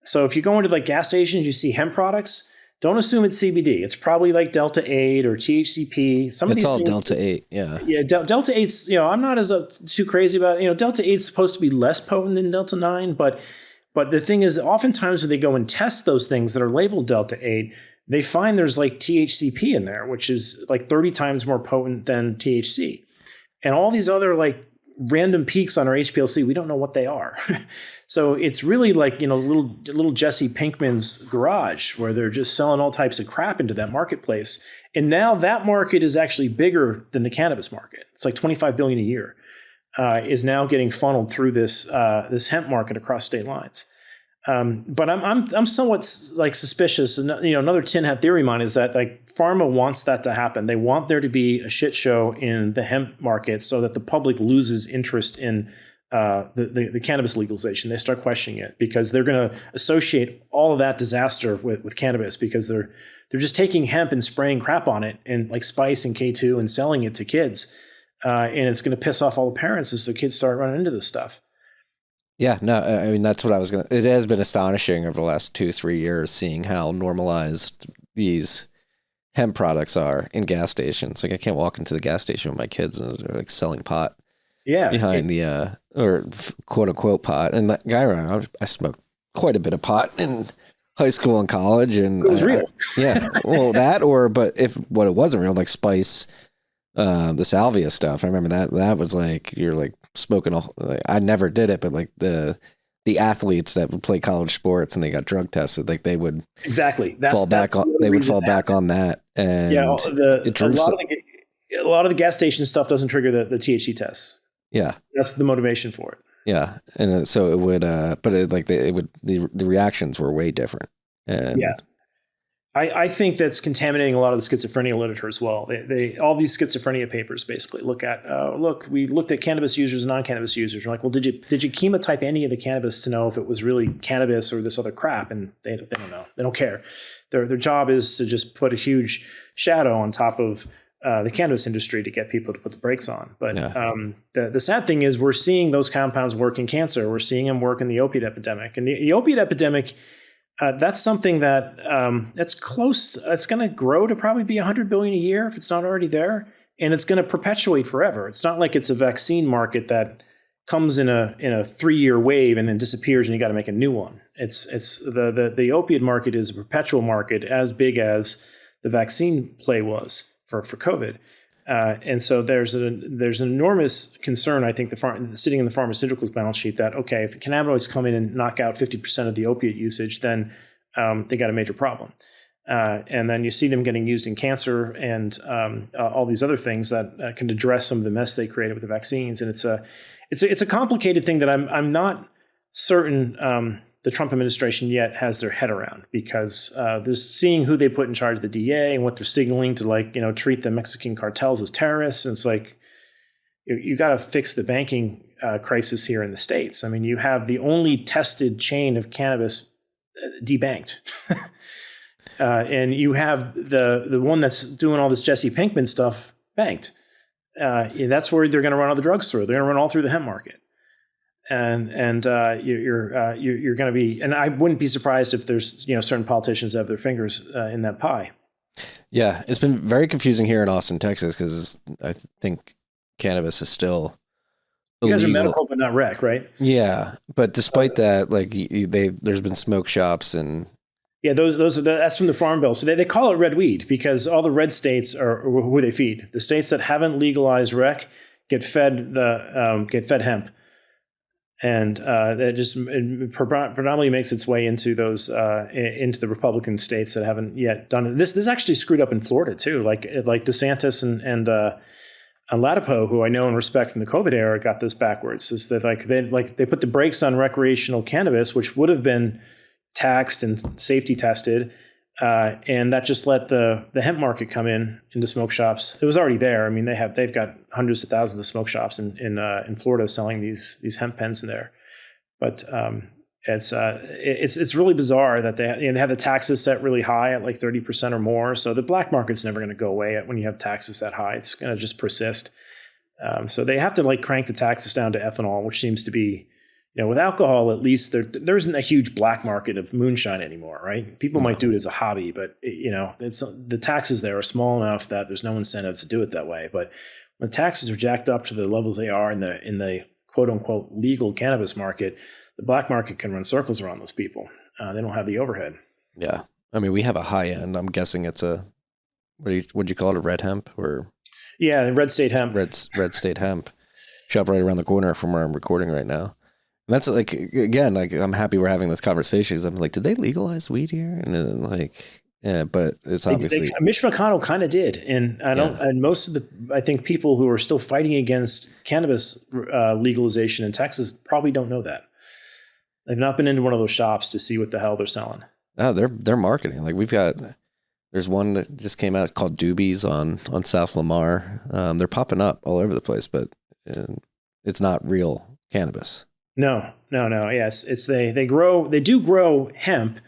So if you go into like gas stations, you see hemp products, don't assume it's CBD. It's probably like Delta 8 or THCP. It's all things, Delta 8, yeah. Yeah, Delta 8's, I'm not as too crazy about it. Delta 8's supposed to be less potent than Delta 9, but the thing is, oftentimes when they go and test those things that are labeled Delta 8, they find there's like THCP in there, which is like 30 times more potent than THC. And all these other like random peaks on our HPLC, we don't know what they are. So it's really like, little Jesse Pinkman's garage where they're just selling all types of crap into that marketplace. And now that market is actually bigger than the cannabis market. It's like $25 billion a year is now getting funneled through this hemp market across state lines. But I'm somewhat like suspicious. And another tin hat theory of mine is that like pharma wants that to happen. They want there to be a shit show in the hemp market so that the public loses interest in the cannabis legalization. They start questioning it because they're going to associate all of that disaster with cannabis because they're just taking hemp and spraying crap on it and like spice and K2 and selling it to kids. And it's going to piss off all the parents as the kids start running into this stuff. Yeah, no, I mean, that's what I was going to... It has been astonishing over the last 2-3 years seeing how normalized these hemp products are in gas stations. Like, I can't walk into the gas station with my kids and they're like selling pot behind the... or quote-unquote pot. And that guy around, I smoked quite a bit of pot in high school and college. And it was real. Yeah, well, but if what it wasn't real, like spice... the salvia stuff. I remember that was like, you're like smoking I never did it, but like the athletes that would play college sports and they got drug tested, like they would fall back on that. And yeah, a lot of the gas station stuff doesn't trigger the THC tests. Yeah. That's the motivation for it. Yeah. And so it would, but the reactions were way different. And I think that's contaminating a lot of the schizophrenia literature as well. They all these schizophrenia papers basically look at we looked at cannabis users and non-cannabis users. We're like, well, did you chemotype any of the cannabis to know if it was really cannabis or this other crap? And they don't know. They don't care. Their job is to just put a huge shadow on top of the cannabis industry to get people to put the brakes on. But the sad thing is we're seeing those compounds work in cancer. We're seeing them work in the opiate epidemic. And the opiate epidemic, that's something that that's close. It's going to grow to probably be $100 billion a year if it's not already there, and it's going to perpetuate forever. It's not like it's a vaccine market that comes in a 3-year wave and then disappears, and you got to make a new one. It's the opiate market is a perpetual market, as big as the vaccine play was for COVID. And so there's an enormous concern, I think, sitting in the pharmaceuticals balance sheet that, okay, if the cannabinoids come in and knock out 50% of the opiate usage, then they got a major problem. And then you see them getting used in cancer and all these other things that can address some of the mess they created with the vaccines. And it's a complicated thing that I'm not certain the Trump administration yet has their head around, because they're seeing who they put in charge of the DA and what they're signaling to treat the Mexican cartels as terrorists. And it's like, you got to fix the banking crisis here in the States. I mean, you have the only tested chain of cannabis debanked. And you have the one that's doing all this Jesse Pinkman stuff banked. That's where they're going to run all the drugs through. They're going to run all through the hemp market. And you're going to be, and I wouldn't be surprised if there's certain politicians that have their fingers in that pie. Yeah, it's been very confusing here in Austin, Texas, because I think cannabis is still illegal. You guys are medical, but not rec, right? Yeah, but despite that, there's been smoke shops and. Yeah, that's from the Farm Bill. So they call it red weed because all the red states are who they feed. The states that haven't legalized rec get fed hemp. And that just predominantly makes its way into those into the Republican states that haven't yet done it. This actually screwed up in Florida too. Like DeSantis and Latipo, who I know and respect from the COVID era, got this backwards. Is that they put the brakes on recreational cannabis, which would have been taxed and safety tested, and that just let the hemp market come into smoke shops. It was already there. I mean, they've got hundreds of thousands of smoke shops in Florida selling these hemp pens in there. But it's really bizarre that they have the taxes set really high at like 30% or more. So the black market's never going to go away when you have taxes that high. It's going to just persist. So they have to crank the taxes down to ethanol, which seems to be. With alcohol, at least there isn't a huge black market of moonshine anymore, right? People might do it as a hobby, but the taxes there are small enough that there's no incentive to do it that way. But when taxes are jacked up to the levels they are in the quote unquote legal cannabis market, the black market can run circles around those people. They don't have the overhead. Yeah, I mean, we have a high end. I'm guessing it's would you call it a red hemp or? Yeah, red state hemp. Red state hemp. Shop right around the corner from where I'm recording right now. That's again, I'm happy we're having this conversation because I'm like, did they legalize weed here? And then yeah, but it's obviously Mitch McConnell kind of did, and and most of I think people who are still fighting against cannabis legalization in Texas probably don't know that. They've not been into one of those shops to see what the hell they're selling. Oh, they're marketing. There's one that just came out called Doobies on South Lamar. They're popping up all over the place, but it's not real cannabis. No. Yes, they do grow hemp,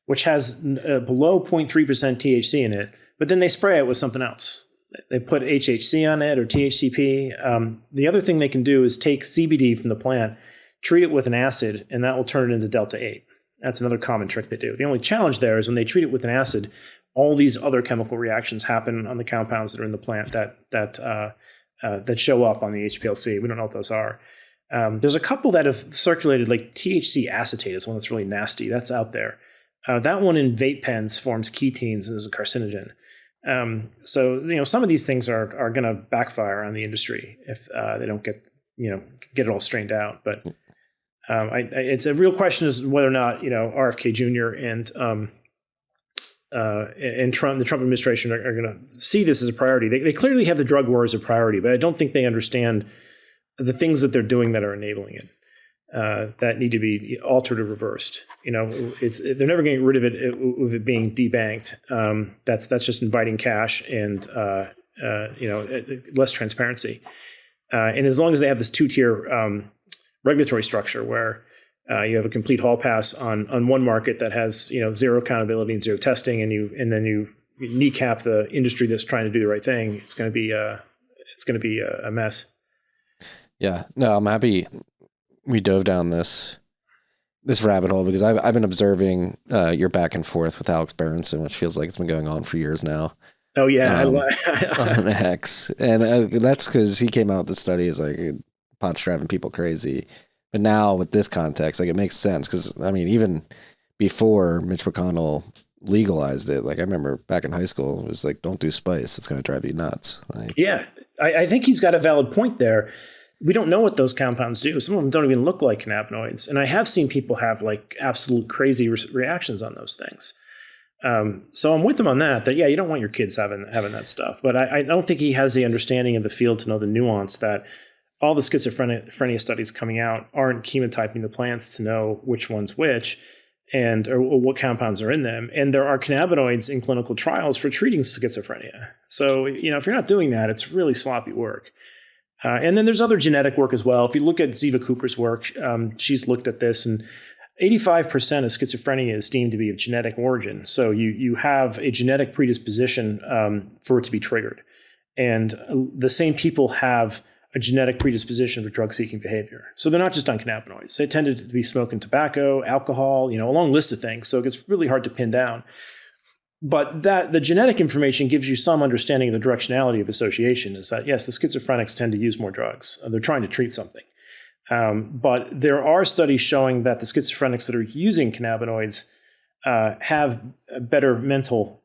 which has below 0.3% THC in it, but then they spray it with something else. They put HHC on it or THCP. The other thing they can do is take CBD from the plant, treat it with an acid, and that will turn it into Delta 8. That's another common trick they do. The only challenge there is when they treat it with an acid, all these other chemical reactions happen on the compounds that are in the plant that show up on the HPLC. We don't know what those are. There's a couple that have circulated, like THC acetate is one that's really nasty. That's out there. That one in vape pens forms ketones and is a carcinogen. So some of these things are going to backfire on the industry if they don't get it all strained out. But it's a real question is whether or not RFK Jr. and Trump, the Trump administration, are going to see this as a priority. They clearly have the drug war as a priority, but I don't think they understand the things that they're doing that are enabling it. that need to be altered or reversed. They're never getting rid of it with it being debanked. That's just inviting cash and less transparency. And as long as they have this two-tier regulatory structure where you have a complete hall pass on one market that has zero accountability and zero testing, and then you kneecap the industry that's trying to do the right thing, it's going to be a mess. Yeah, no, I'm happy we dove down this rabbit hole because I've been observing your back and forth with Alex Berenson, which feels like it's been going on for years now. Oh yeah, on X, and that's because he came out with the study as like pot's driving people crazy. But now with this context, like it makes sense because I mean, even before Mitch McConnell legalized it, like I remember back in high school, it was like, don't do spice; it's going to drive you nuts. Like, yeah, I think he's got a valid point there. We don't know what those compounds do. Some of them don't even look like cannabinoids, and I have seen people have like absolute crazy reactions on those things. So I'm with him on that yeah, you don't want your kids having that stuff. But I don't think he has the understanding of the field to know the nuance that all the schizophrenia studies coming out aren't chemotyping the plants to know which one's which or what compounds are in them. And there are cannabinoids in clinical trials for treating schizophrenia. So, if you're not doing that, it's really sloppy work. And then there's other genetic work as well. If you look at Ziva Cooper's work, she's looked at this, and 85% of schizophrenia is deemed to be of genetic origin. So you have a genetic predisposition for it to be triggered. And the same people have a genetic predisposition for drug-seeking behavior. So they're not just on cannabinoids. They tended to be smoking tobacco, alcohol, a long list of things. So it gets really hard to pin down. But the genetic information gives you some understanding of the directionality of association is that, yes, the schizophrenics tend to use more drugs. They're trying to treat something. But there are studies showing that the schizophrenics that are using cannabinoids have a better mental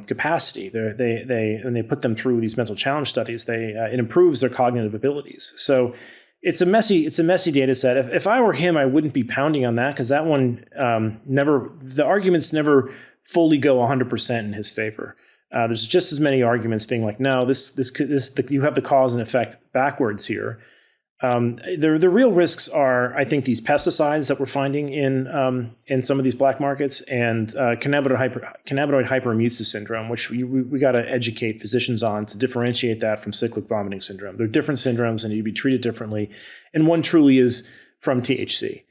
capacity. They put them through these mental challenge studies. It improves their cognitive abilities. So it's a messy data set. If I were him, I wouldn't be pounding on that because that one the arguments never fully go 100% in his favor. There's just as many arguments being like, no, you have the cause and effect backwards here. The real risks are, I think, these pesticides that we're finding in some of these black markets and cannabinoid hyperemesis syndrome, which we got to educate physicians on to differentiate that from cyclic vomiting syndrome. They're different syndromes and need to be treated differently. And one truly is from THC.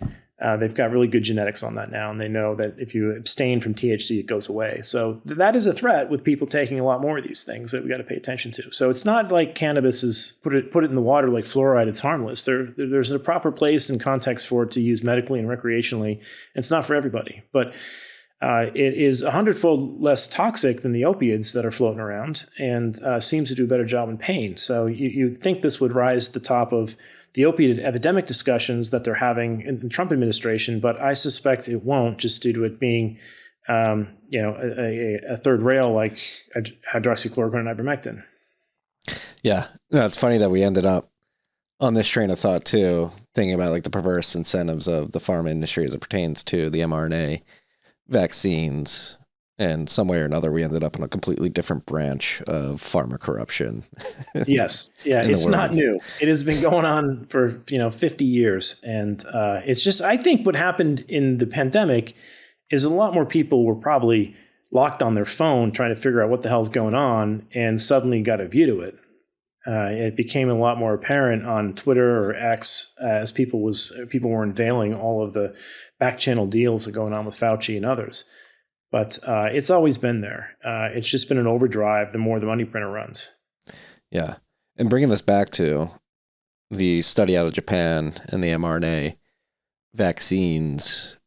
They've got really good genetics on that now, and they know that if you abstain from THC, it goes away. So that is a threat with people taking a lot more of these things that we got to pay attention to. So it's not like cannabis is put it in the water like fluoride. It's harmless. There's a proper place and context for it to use medically and recreationally. It's not for everybody, but it is 100-fold less toxic than the opiates that are floating around, and seems to do a better job in pain. So you'd think this would rise to the top of the opiate epidemic discussions that they're having in the Trump administration, but I suspect it won't, just due to it being, a third rail like hydroxychloroquine and ivermectin. Yeah, no, it's funny that we ended up on this train of thought too, thinking about like the perverse incentives of the pharma industry as it pertains to the mRNA vaccines. And some way or another, we ended up in a completely different branch of pharma corruption. Yes. Yeah. It's not new. It has been going on for, 50 years. And it's just, I think what happened in the pandemic is a lot more people were probably locked on their phone trying to figure out what the hell's going on and suddenly got a view to it. It became a lot more apparent on Twitter or X as people were unveiling all of the back channel deals that are going on with Fauci and others. But it's always been there. It's just been an overdrive the more the money printer runs. Yeah. And bringing this back to the study out of Japan and the mRNA vaccines,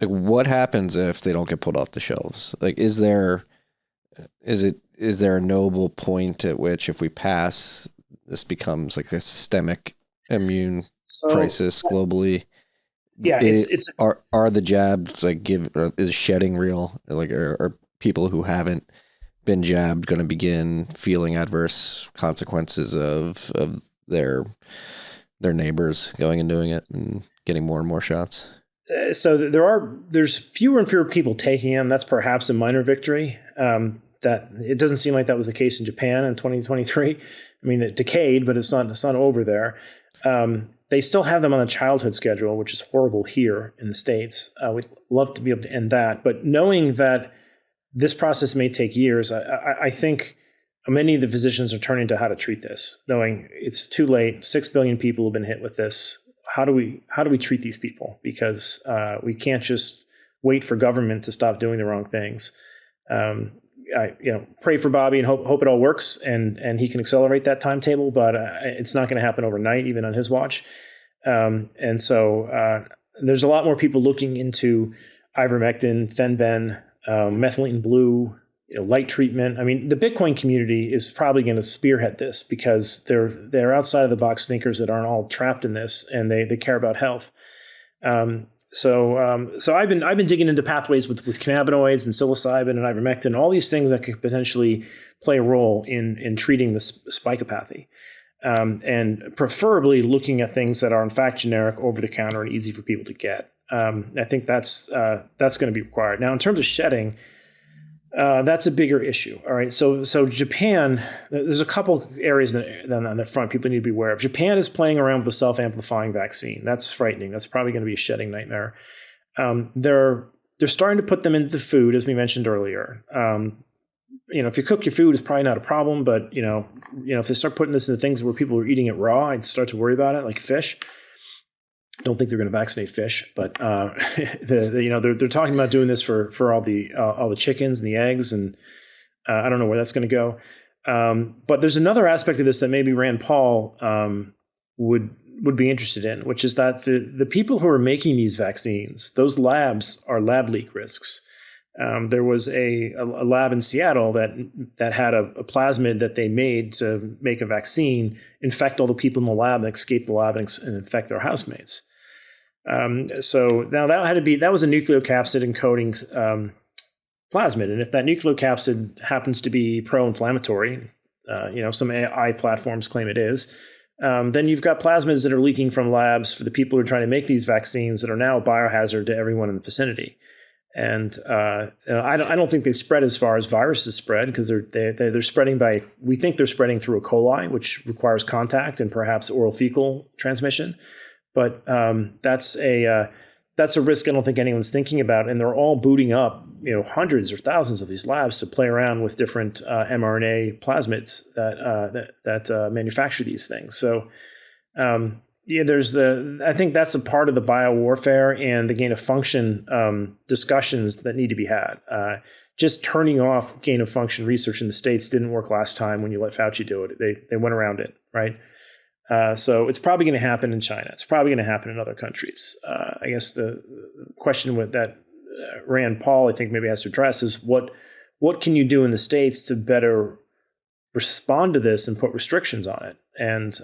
like what happens if they don't get pulled off the shelves? Like, is there a noble point at which if we pass, this becomes like a systemic immune crisis globally? Yeah, are the jabs is shedding real? Like are people who haven't been jabbed going to begin feeling adverse consequences of their neighbors going and doing it and getting more and more shots? So there's fewer and fewer people taking them. That's perhaps a minor victory. That it doesn't seem like that was the case in Japan in 2023. I mean, it decayed, but it's not over there. They still have them on the childhood schedule, which is horrible here in the States. We'd love to be able to end that. But knowing that this process may take years, I think many of the physicians are turning to how to treat this, knowing it's too late. 6 billion people have been hit with this. How do we treat these people? Because we can't just wait for government to stop doing the wrong things. I pray for Bobby and hope it all works and he can accelerate that timetable, but it's not going to happen overnight, even on his watch. And so there's a lot more people looking into ivermectin, fenben, methylene blue, light treatment. I mean, the Bitcoin community is probably going to spearhead this because they're outside of the box thinkers that aren't all trapped in this, and they care about health. So I've been digging into pathways with cannabinoids and psilocybin and ivermectin, all these things that could potentially play a role in treating this spikopathy, and preferably looking at things that are in fact generic, over the counter, and easy for people to get. I think that's going to be required. Now, in terms of shedding, that's a bigger issue. All right. So Japan, there's a couple areas that on the front people need to be aware of. Japan is playing around with the self-amplifying vaccine. That's frightening. That's probably going to be a shedding nightmare. They're starting to put them into the food, as we mentioned earlier. If you cook your food, it's probably not a problem. But if they start putting this into things where people are eating it raw, I'd start to worry about it, like fish. Don't think they're going to vaccinate fish, but they're talking about doing this for all the chickens and the eggs, and I don't know where that's going to go. But there's another aspect of this that maybe Rand Paul would be interested in, which is that the people who are making these vaccines, those labs are lab leak risks. There was a lab in Seattle that had a plasmid that they made to make a vaccine, infect all the people in the lab, and escape the lab and infect their housemates. So now that was a nucleocapsid encoding plasmid, and if that nucleocapsid happens to be pro-inflammatory, some AI platforms claim it is, then you've got plasmids that are leaking from labs for the people who are trying to make these vaccines that are now a biohazard to everyone in the vicinity. And I don't think they spread as far as viruses spread, because they're spreading we think they're spreading through E. coli, which requires contact and perhaps oral fecal transmission. But that's a risk I don't think anyone's thinking about. And they're all booting up hundreds or thousands of these labs to play around with different mRNA plasmids that manufacture these things. So I think that's a part of the biowarfare and the gain of function discussions that need to be had. Just turning off gain of function research in the States didn't work last time when you let Fauci do it. They went around it, right? So it's probably going to happen in China. It's probably going to happen in other countries. I guess the question with that Rand Paul, I think, maybe has to address is what can you do in the States to better respond to this and put restrictions on it? And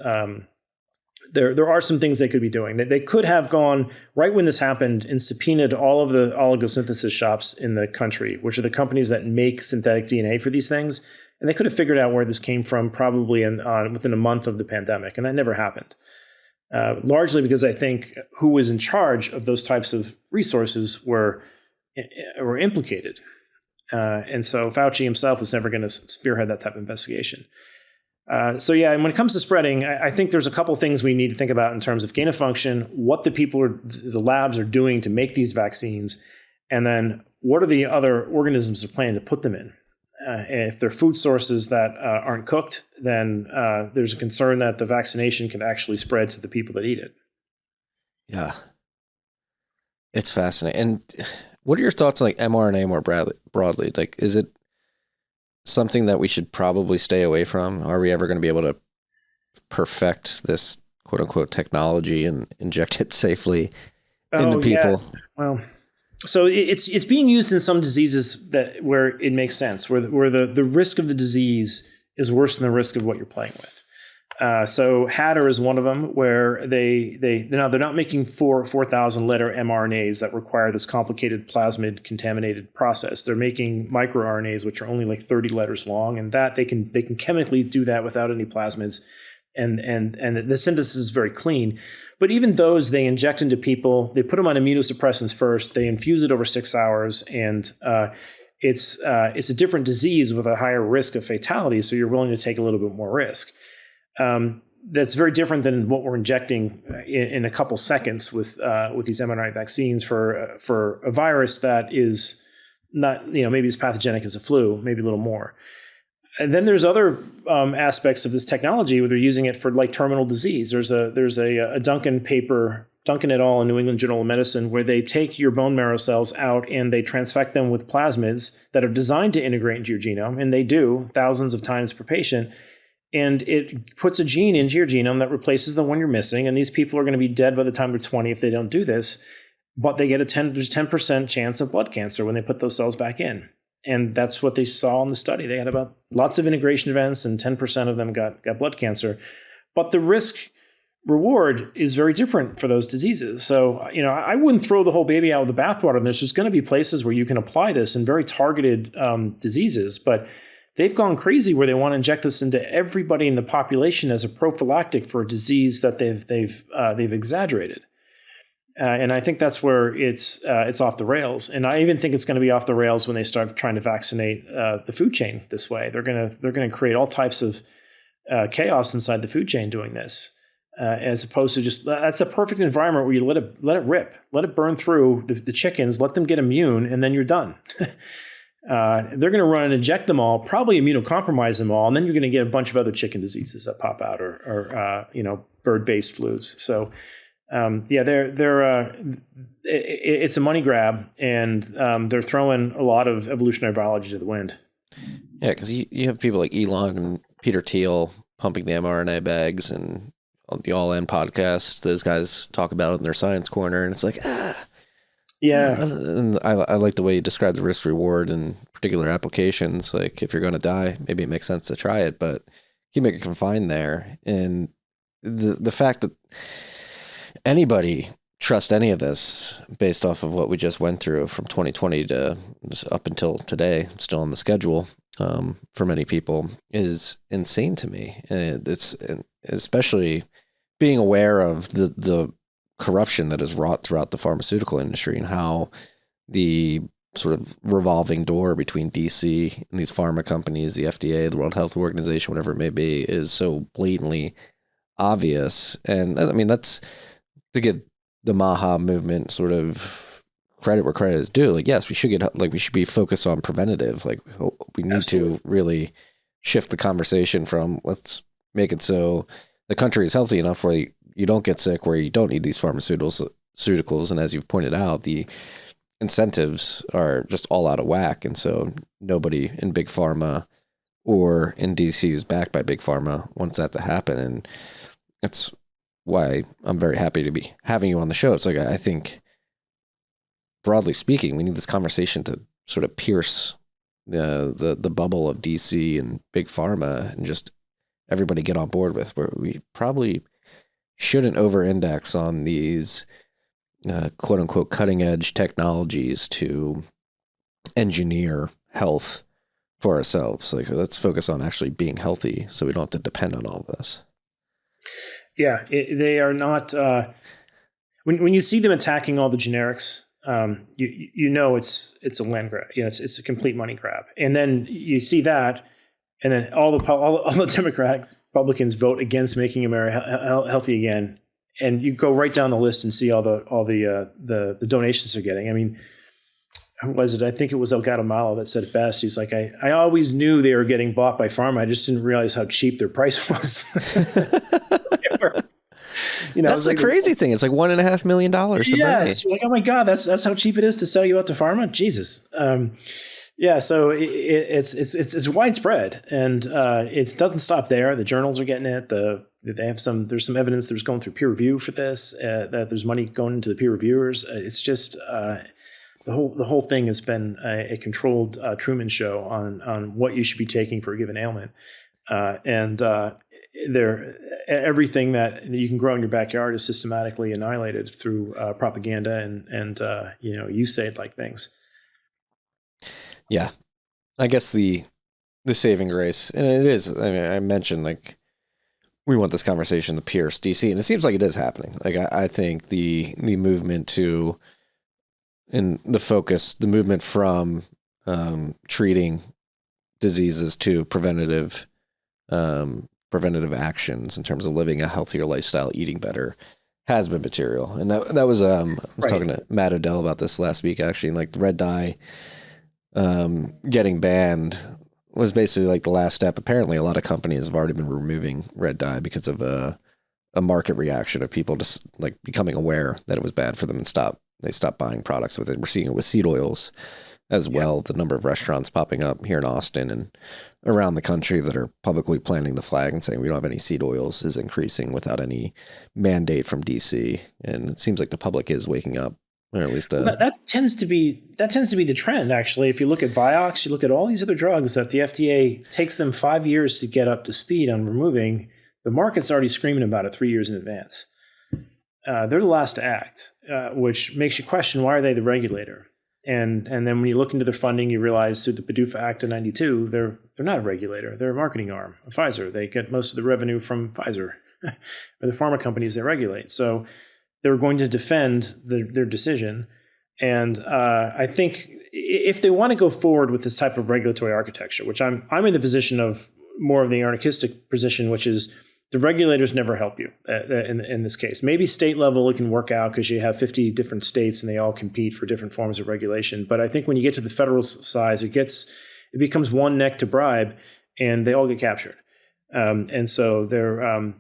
there are some things they could be doing. They could have gone right when this happened and subpoenaed all of the oligosynthesis shops in the country, which are the companies that make synthetic DNA for these things. And they could have figured out where this came from probably within a month of the pandemic. And that never happened, largely because I think who was in charge of those types of resources were implicated. And so Fauci himself was never going to spearhead that type of investigation. And when it comes to spreading, I think there's a couple things we need to think about in terms of gain of function, what the labs are doing to make these vaccines, and then what are the other organisms they're planning to put them in. And if they're food sources that aren't cooked, then there's a concern that the vaccination can actually spread to the people that eat it. Yeah. It's fascinating. And what are your thoughts on mRNA more broadly? Is it something that we should probably stay away from? Are we ever going to be able to perfect this quote unquote technology and inject it safely into people? Yeah. Well, so it's being used in some diseases where it makes sense, where the risk of the disease is worse than the risk of what you're playing with. So Hatter is one of them, where they're not making 4,000 letter mRNAs that require this complicated plasmid contaminated process. They're making microRNAs, which are only like 30 letters long, and that they can chemically do that without any plasmids, and the synthesis is very clean. But even those they inject into people, they put them on immunosuppressants first, they infuse it over 6 hours, and it's a different disease with a higher risk of fatality. So you're willing to take a little bit more risk. that's very different than what we're injecting in a couple seconds with these mRNA vaccines for a virus that is not, maybe as pathogenic as a flu, maybe a little more. And then there's other aspects of this technology where they're using it for like terminal disease. There's a Duncan paper, Duncan et al. In New England Journal of Medicine, where they take your bone marrow cells out and they transfect them with plasmids that are designed to integrate into your genome, and they do thousands of times per patient. And it puts a gene into your genome that replaces the one you're missing. And these people are going to be dead by the time they're 20 if they don't do this. But they get there's 10% chance of blood cancer when they put those cells back in. And that's what they saw in the study. They had about lots of integration events, and 10% of them got blood cancer. But the risk reward is very different for those diseases. So, I wouldn't throw the whole baby out with the bathwater. There's just going to be places where you can apply this in very targeted diseases. But they've gone crazy where they want to inject this into everybody in the population as a prophylactic for a disease that they've exaggerated. And I think that's where it's off the rails. And I even think it's going to be off the rails when they start trying to vaccinate the food chain this way. They're going to create all types of chaos inside the food chain doing this, as opposed to just that's a perfect environment where you let it rip, let it burn through the chickens, let them get immune, and then you're done. They're going to run and inject them all, probably immunocompromise them all, and then you're going to get a bunch of other chicken diseases that pop out, or bird-based flus. So. It's a money grab, and they're throwing a lot of evolutionary biology to the wind. Yeah, because you have people like Elon and Peter Thiel pumping the mRNA bags, and on the All In podcast, those guys talk about it in their science corner, and it's like, Yeah. And I like the way you describe the risk reward in particular applications. Like, if you're going to die, maybe it makes sense to try it, but you make it confined there. And the fact that anybody trust any of this based off of what we just went through from 2020 to just up until today, still on the schedule for many people, is insane to me. And it's especially being aware of the corruption that is wrought throughout the pharmaceutical industry, and how the sort of revolving door between DC and these pharma companies, the FDA, the World Health Organization, whatever it may be, is so blatantly obvious. And I mean, that's to give the Maha movement sort of credit where credit is due. Like, yes, we should be focused on preventative. Like, we need to really shift the conversation from let's make it so the country is healthy enough where you don't get sick, where you don't need these pharmaceuticals. And as you've pointed out, the incentives are just all out of whack. And so nobody in big pharma or in DC who's backed by big pharma wants that to happen. And that's why I'm very happy to be having you on the show. It's like, I think, broadly speaking, we need this conversation to sort of pierce the bubble of DC and big pharma, and just everybody get on board with where we probably shouldn't over-index on these quote unquote cutting edge technologies to engineer health for ourselves. Like, let's focus on actually being healthy so we don't have to depend on all of this. Yeah, they are not. When you see them attacking all the generics, you know it's a land grab. It's a complete money grab. And then you see that, and then all the Democratic Republicans vote against making America healthy again. And you go right down the list and see all the donations they're getting. I mean, who was it? I think it was Elgato Malo that said it best. He's like, I always knew they were getting bought by pharma. I just didn't realize how cheap their price was. That's the crazy thing. It's like $1.5 million. Yes, like, oh my God, that's how cheap it is to sell you out to pharma. Jesus. So it's widespread, and it doesn't stop there. The journals are getting it. There's some evidence there's going through peer review for this. That there's money going into the peer reviewers. It's just the whole thing has been a controlled Truman show on what you should be taking for a given ailment, and everything that you can grow in your backyard is systematically annihilated through propaganda and USAID like things. Yeah, I guess the saving grace, and it is. I mean, I mentioned, like, we want this conversation to pierce DC, and it seems like it is happening. Like, I think the movement to, and the movement from treating diseases to preventative preventative actions in terms of living a healthier lifestyle, eating better, has been material. And that was I was talking to Matt Odell about this last week, actually, and like the red dye getting banned was basically like the last step. Apparently a lot of companies have already been removing red dye because of a market reaction of people just like becoming aware that it was bad for them and they stopped buying products with it. We're seeing it with seed oils as well. The number of restaurants popping up here in Austin and around the country that are publicly planting the flag and saying we don't have any seed oils is increasing without any mandate from DC. And it seems like the public is waking up, or at least that tends to be the trend. Actually, if you look at Vioxx, you look at all these other drugs that the FDA takes them 5 years to get up to speed on removing. The market's already screaming about it 3 years in advance. They're the last to act, which makes you question, why are they the regulator? And then when you look into their funding, you realize through the PDUFA Act of 92, they're not a regulator. They're a marketing arm of Pfizer. They get most of the revenue from Pfizer or the pharma companies they regulate. So they're going to defend their decision. And I think if they want to go forward with this type of regulatory architecture, which I'm in the position of more of the anarchistic position, which is the regulators never help you in this case. Maybe state level it can work out because you have 50 different states and they all compete for different forms of regulation. But I think when you get to the federal size, it becomes one neck to bribe, and they all get captured. And so they're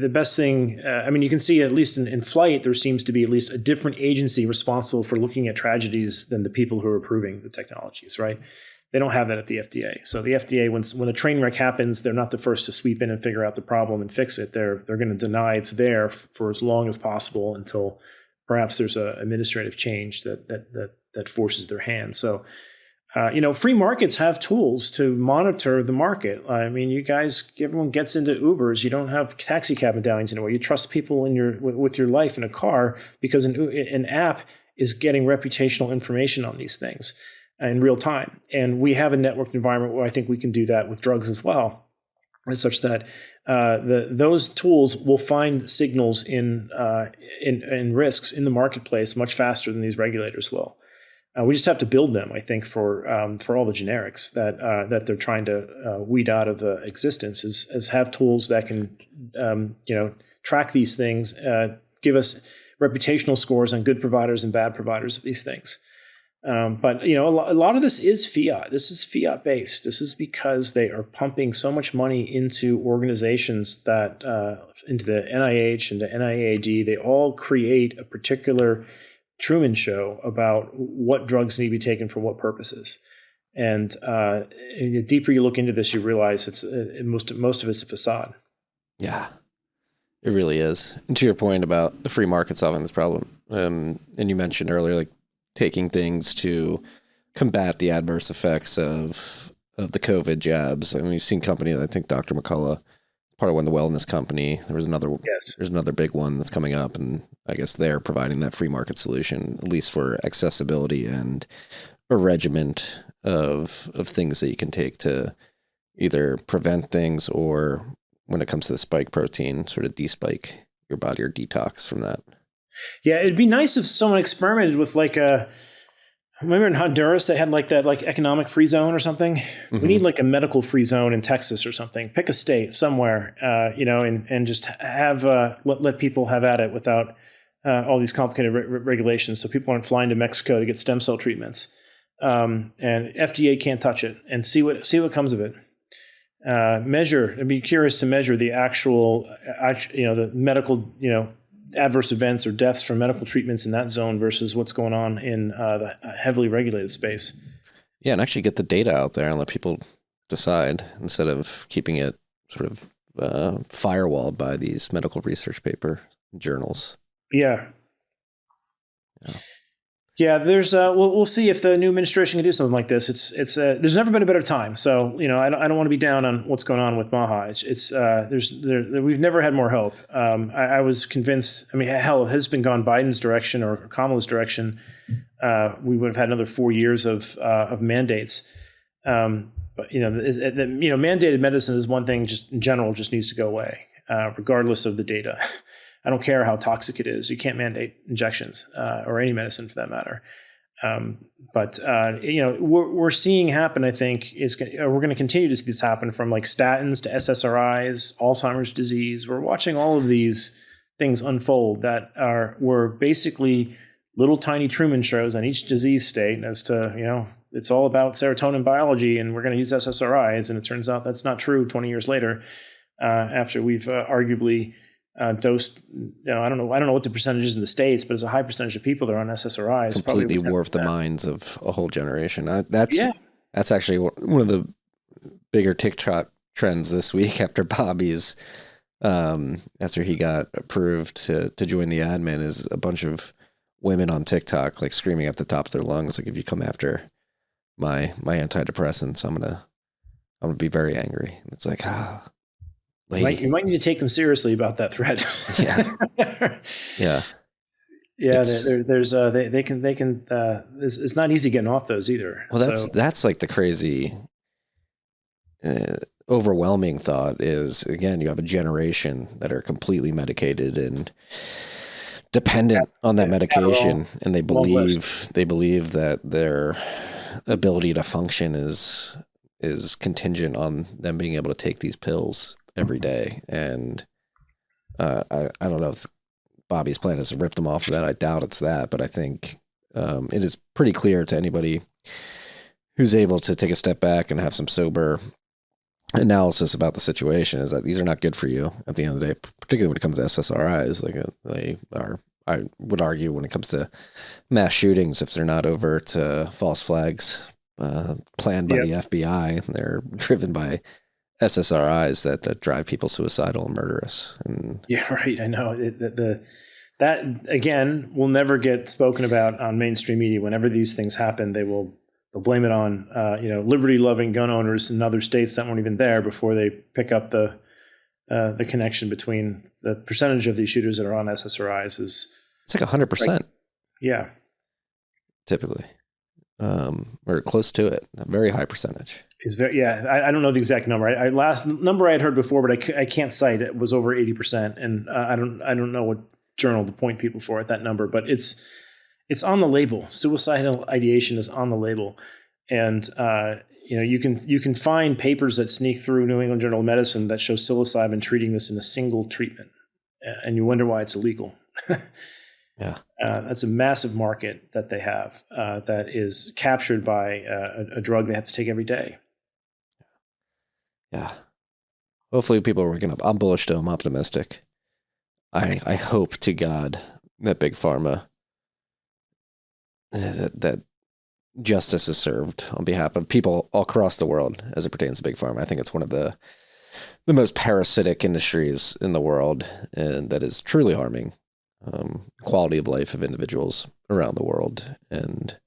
the best thing. I mean, you can see at least in flight, there seems to be at least a different agency responsible for looking at tragedies than the people who are approving the technologies, right? They don't have that at the FDA. So the FDA, when a train wreck happens, they're not the first to sweep in and figure out the problem and fix it. They're going to deny it's there for as long as possible until perhaps there's an administrative change that forces their hand. So, free markets have tools to monitor the market. I mean, everyone gets into Ubers. You don't have taxi cab medallions anymore. You trust people with your life in a car because an app is getting reputational information on these things in real time. And we have a networked environment where I think we can do that with drugs as well, such that those tools will find signals in risks in the marketplace much faster than these regulators will. We just have to build them, I think, for all the generics that they're trying to weed out of existence, is have tools that can track these things, give us reputational scores on good providers and bad providers of these things. But a lot of this is fiat. This is fiat based. This is because they are pumping so much money into organizations that into the NIH and the NIAID. They all create a particular Truman Show about what drugs need to be taken for what purposes. And the deeper you look into this, you realize it's most of it's a facade. Yeah, it really is. And to your point about the free market solving this problem, and you mentioned earlier, like taking things to combat the adverse effects of the COVID jabs. I mean, we've seen companies, I think Dr. McCullough, part of one, the wellness company. There's another big one that's coming up, and I guess they're providing that free market solution, at least for accessibility and a regiment of things that you can take to either prevent things or, when it comes to the spike protein, sort of de-spike your body or detox from that. Yeah, it'd be nice if someone experimented with remember in Honduras they had that economic free zone or something. Mm-hmm. We need a medical free zone in Texas or something. Pick a state somewhere, and just have let people have at it without all these complicated regulations. So people aren't flying to Mexico to get stem cell treatments, and FDA can't touch it. And see what comes of it. I'd be curious to measure the actual the medical adverse events or deaths from medical treatments in that zone versus what's going on in the heavily regulated space. Yeah, and actually get the data out there and let people decide instead of keeping it sort of firewalled by these medical research paper journals. Yeah. Yeah, there's we'll see if the new administration can do something like this. It's there's never been a better time. So I don't want to be down on what's going on with Maha. We've never had more hope. I was convinced. I mean, hell, if it has been gone Biden's direction or Kamala's direction, we would have had another 4 years of mandates. But mandated medicine is one thing. Just in general, just needs to go away, regardless of the data. I don't care how toxic it is. You can't mandate injections or any medicine for that matter. But we're seeing happen, I think, we're going to continue to see this happen from like statins to SSRIs, Alzheimer's disease. We're watching all of these things unfold that were basically little tiny Truman shows on each disease state as to, it's all about serotonin biology and we're going to use SSRIs. And it turns out that's not true 20 years later, after we've arguably dosed, I don't know what the percentage is in the States, but it's a high percentage of people that are on SSRIs. Completely warped the minds of a whole generation. That's actually one of the bigger TikTok trends this week after Bobby's, after he got approved to join the admin, is a bunch of women on TikTok like screaming at the top of their lungs, like, if you come after my antidepressants, I'm gonna be very angry. And it's like, lady. You might need to take them seriously about that threat. Yeah. Yeah. They can. It's not easy getting off those either. Well, that's like the crazy, overwhelming thought is, again, you have a generation that are completely medicated and dependent on that medication, and they believe that their ability to function is contingent on them being able to take these pills every day. And I don't know if Bobby's plan is to rip them off of that. I doubt it's that, but I think it is pretty clear to anybody who's able to take a step back and have some sober analysis about the situation is that these are not good for you at the end of the day, particularly when it comes to SSRIs. Like they are, I would argue, when it comes to mass shootings, if they're not overt false flags planned by the FBI, they're driven by SSRIs that drive people suicidal and murderous. And yeah, right. I know that again will never get spoken about on mainstream media. Whenever these things happen, they'll blame it on liberty-loving gun owners in other states that weren't even there before they pick up the connection between the percentage of these shooters that are on SSRIs is. It's like 100%. Yeah. Typically. Or close to it. A very high percentage. I don't know the exact number. Last number I had heard before, but I can't cite it, was over 80%. And I don't know what journal to point people for at that number, but it's on the label. Suicidal ideation is on the label. And, you can find papers that sneak through New England Journal of Medicine that show psilocybin treating this in a single treatment. And you wonder why it's illegal. Yeah. That's a massive market that they have that is captured by a drug they have to take every day. Yeah. Hopefully people are waking up. I'm bullish though. I'm optimistic. I hope to God that Big Pharma, that justice is served on behalf of people all across the world as it pertains to Big Pharma. I think it's one of the most parasitic industries in the world, and that is truly harming quality of life of individuals around the world. And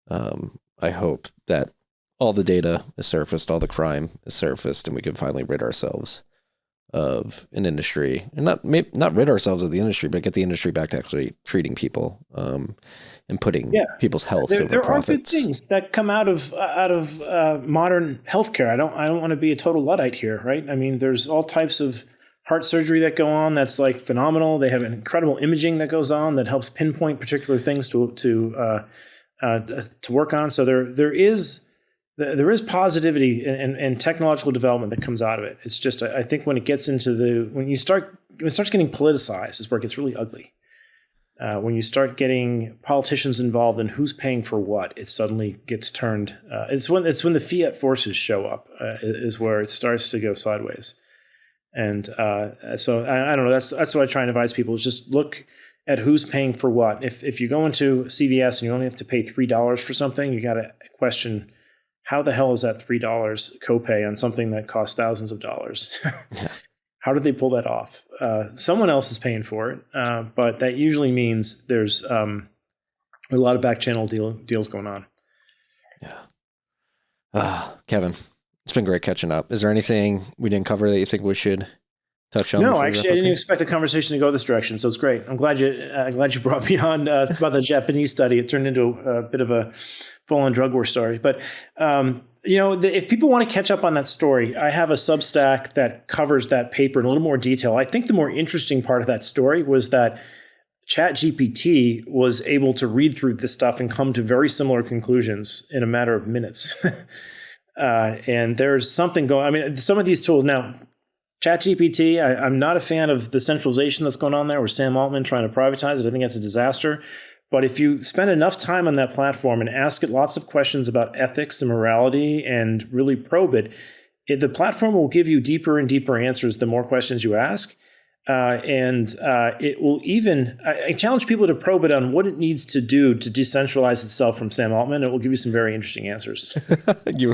I hope that all the data is surfaced, all the crime is surfaced, and we can finally rid ourselves of an industry, and not rid ourselves of the industry, but get the industry back to actually treating people and putting people's health over there profits. There are good things that come out of modern healthcare. I don't want to be a total Luddite here, right? I mean, there's all types of heart surgery that go on that's like phenomenal. They have an incredible imaging that goes on that helps pinpoint particular things to work on. So there is positivity and technological development that comes out of it. It's just, I think when it gets into when it starts getting politicized is where it gets really ugly. When you start getting politicians involved in who's paying for what, it suddenly gets turned. It's when the fiat forces show up is where it starts to go sideways. And so I don't know. That's what I try and advise people is just look at who's paying for what. If you go into CVS and you only have to pay $3 for something, you got to question, how the hell is that $3 copay on something that costs thousands of dollars? How did they pull that off? Someone else is paying for it, but that usually means there's a lot of back channel deals going on. Yeah. Kevin, it's been great catching up. Is there anything we didn't cover that you think we should touch on? No, actually, I didn't expect the conversation to go this direction, so it's great. I'm glad you brought me on about the Japanese study. It turned into a bit of a full-on drug war story. But if people want to catch up on that story, I have a Substack that covers that paper in a little more detail. I think the more interesting part of that story was that ChatGPT was able to read through this stuff and come to very similar conclusions in a matter of minutes. And there's something going. I mean, some of these tools now. ChatGPT, I'm not a fan of the centralization that's going on there with Sam Altman trying to privatize it. I think that's a disaster. But if you spend enough time on that platform and ask it lots of questions about ethics and morality and really probe it, the platform will give you deeper and deeper answers the more questions you ask. And it will even, I challenge people to probe it on what it needs to do to decentralize itself from Sam Altman. It will give you some very interesting answers. You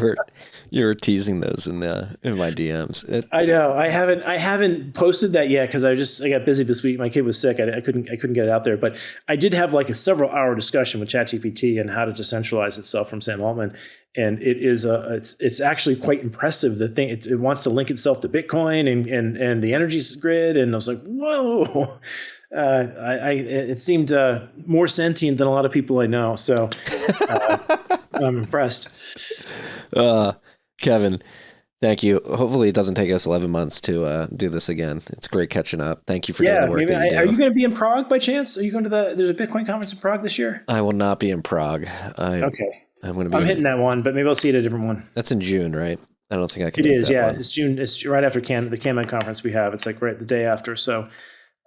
were teasing those in my DMs. I know. I haven't posted that yet because I got busy this week. My kid was sick. I couldn't get it out there. But I did have like a several hour discussion with ChatGPT and how to decentralize itself from Sam Altman. And it is it's actually quite impressive. The thing it wants to link itself to Bitcoin and the energy grid. And I was like, whoa. It seemed more sentient than a lot of people I know. So I'm impressed. Kevin, thank you. Hopefully it doesn't take us 11 months to do this again. It's great catching up. Thank you for doing the work that you do. Are you going to be in Prague by chance? Are you going to there's a Bitcoin conference in Prague this year? I will not be in Prague. Okay. I'm hitting that one, but maybe I'll see it at a different one. That's in June, right? I don't think I can. It is, yeah. One. It's June. It's right after the Cannabinoid conference we have. It's like right the day after. So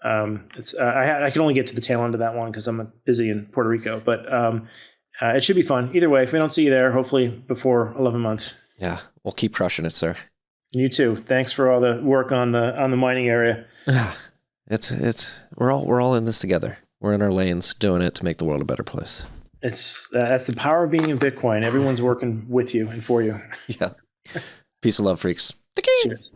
it's I can only get to the tail end of that one because I'm busy in Puerto Rico. But it should be fun. Either way, if we don't see you there, hopefully before 11 months. Yeah, we'll keep crushing it, sir. You too. Thanks for all the work on the mining area. We're all in this together. We're in our lanes doing it to make the world a better place. That's the power of being in Bitcoin. Everyone's working with you and for you. Yeah. Peace and love, freaks. Cheers.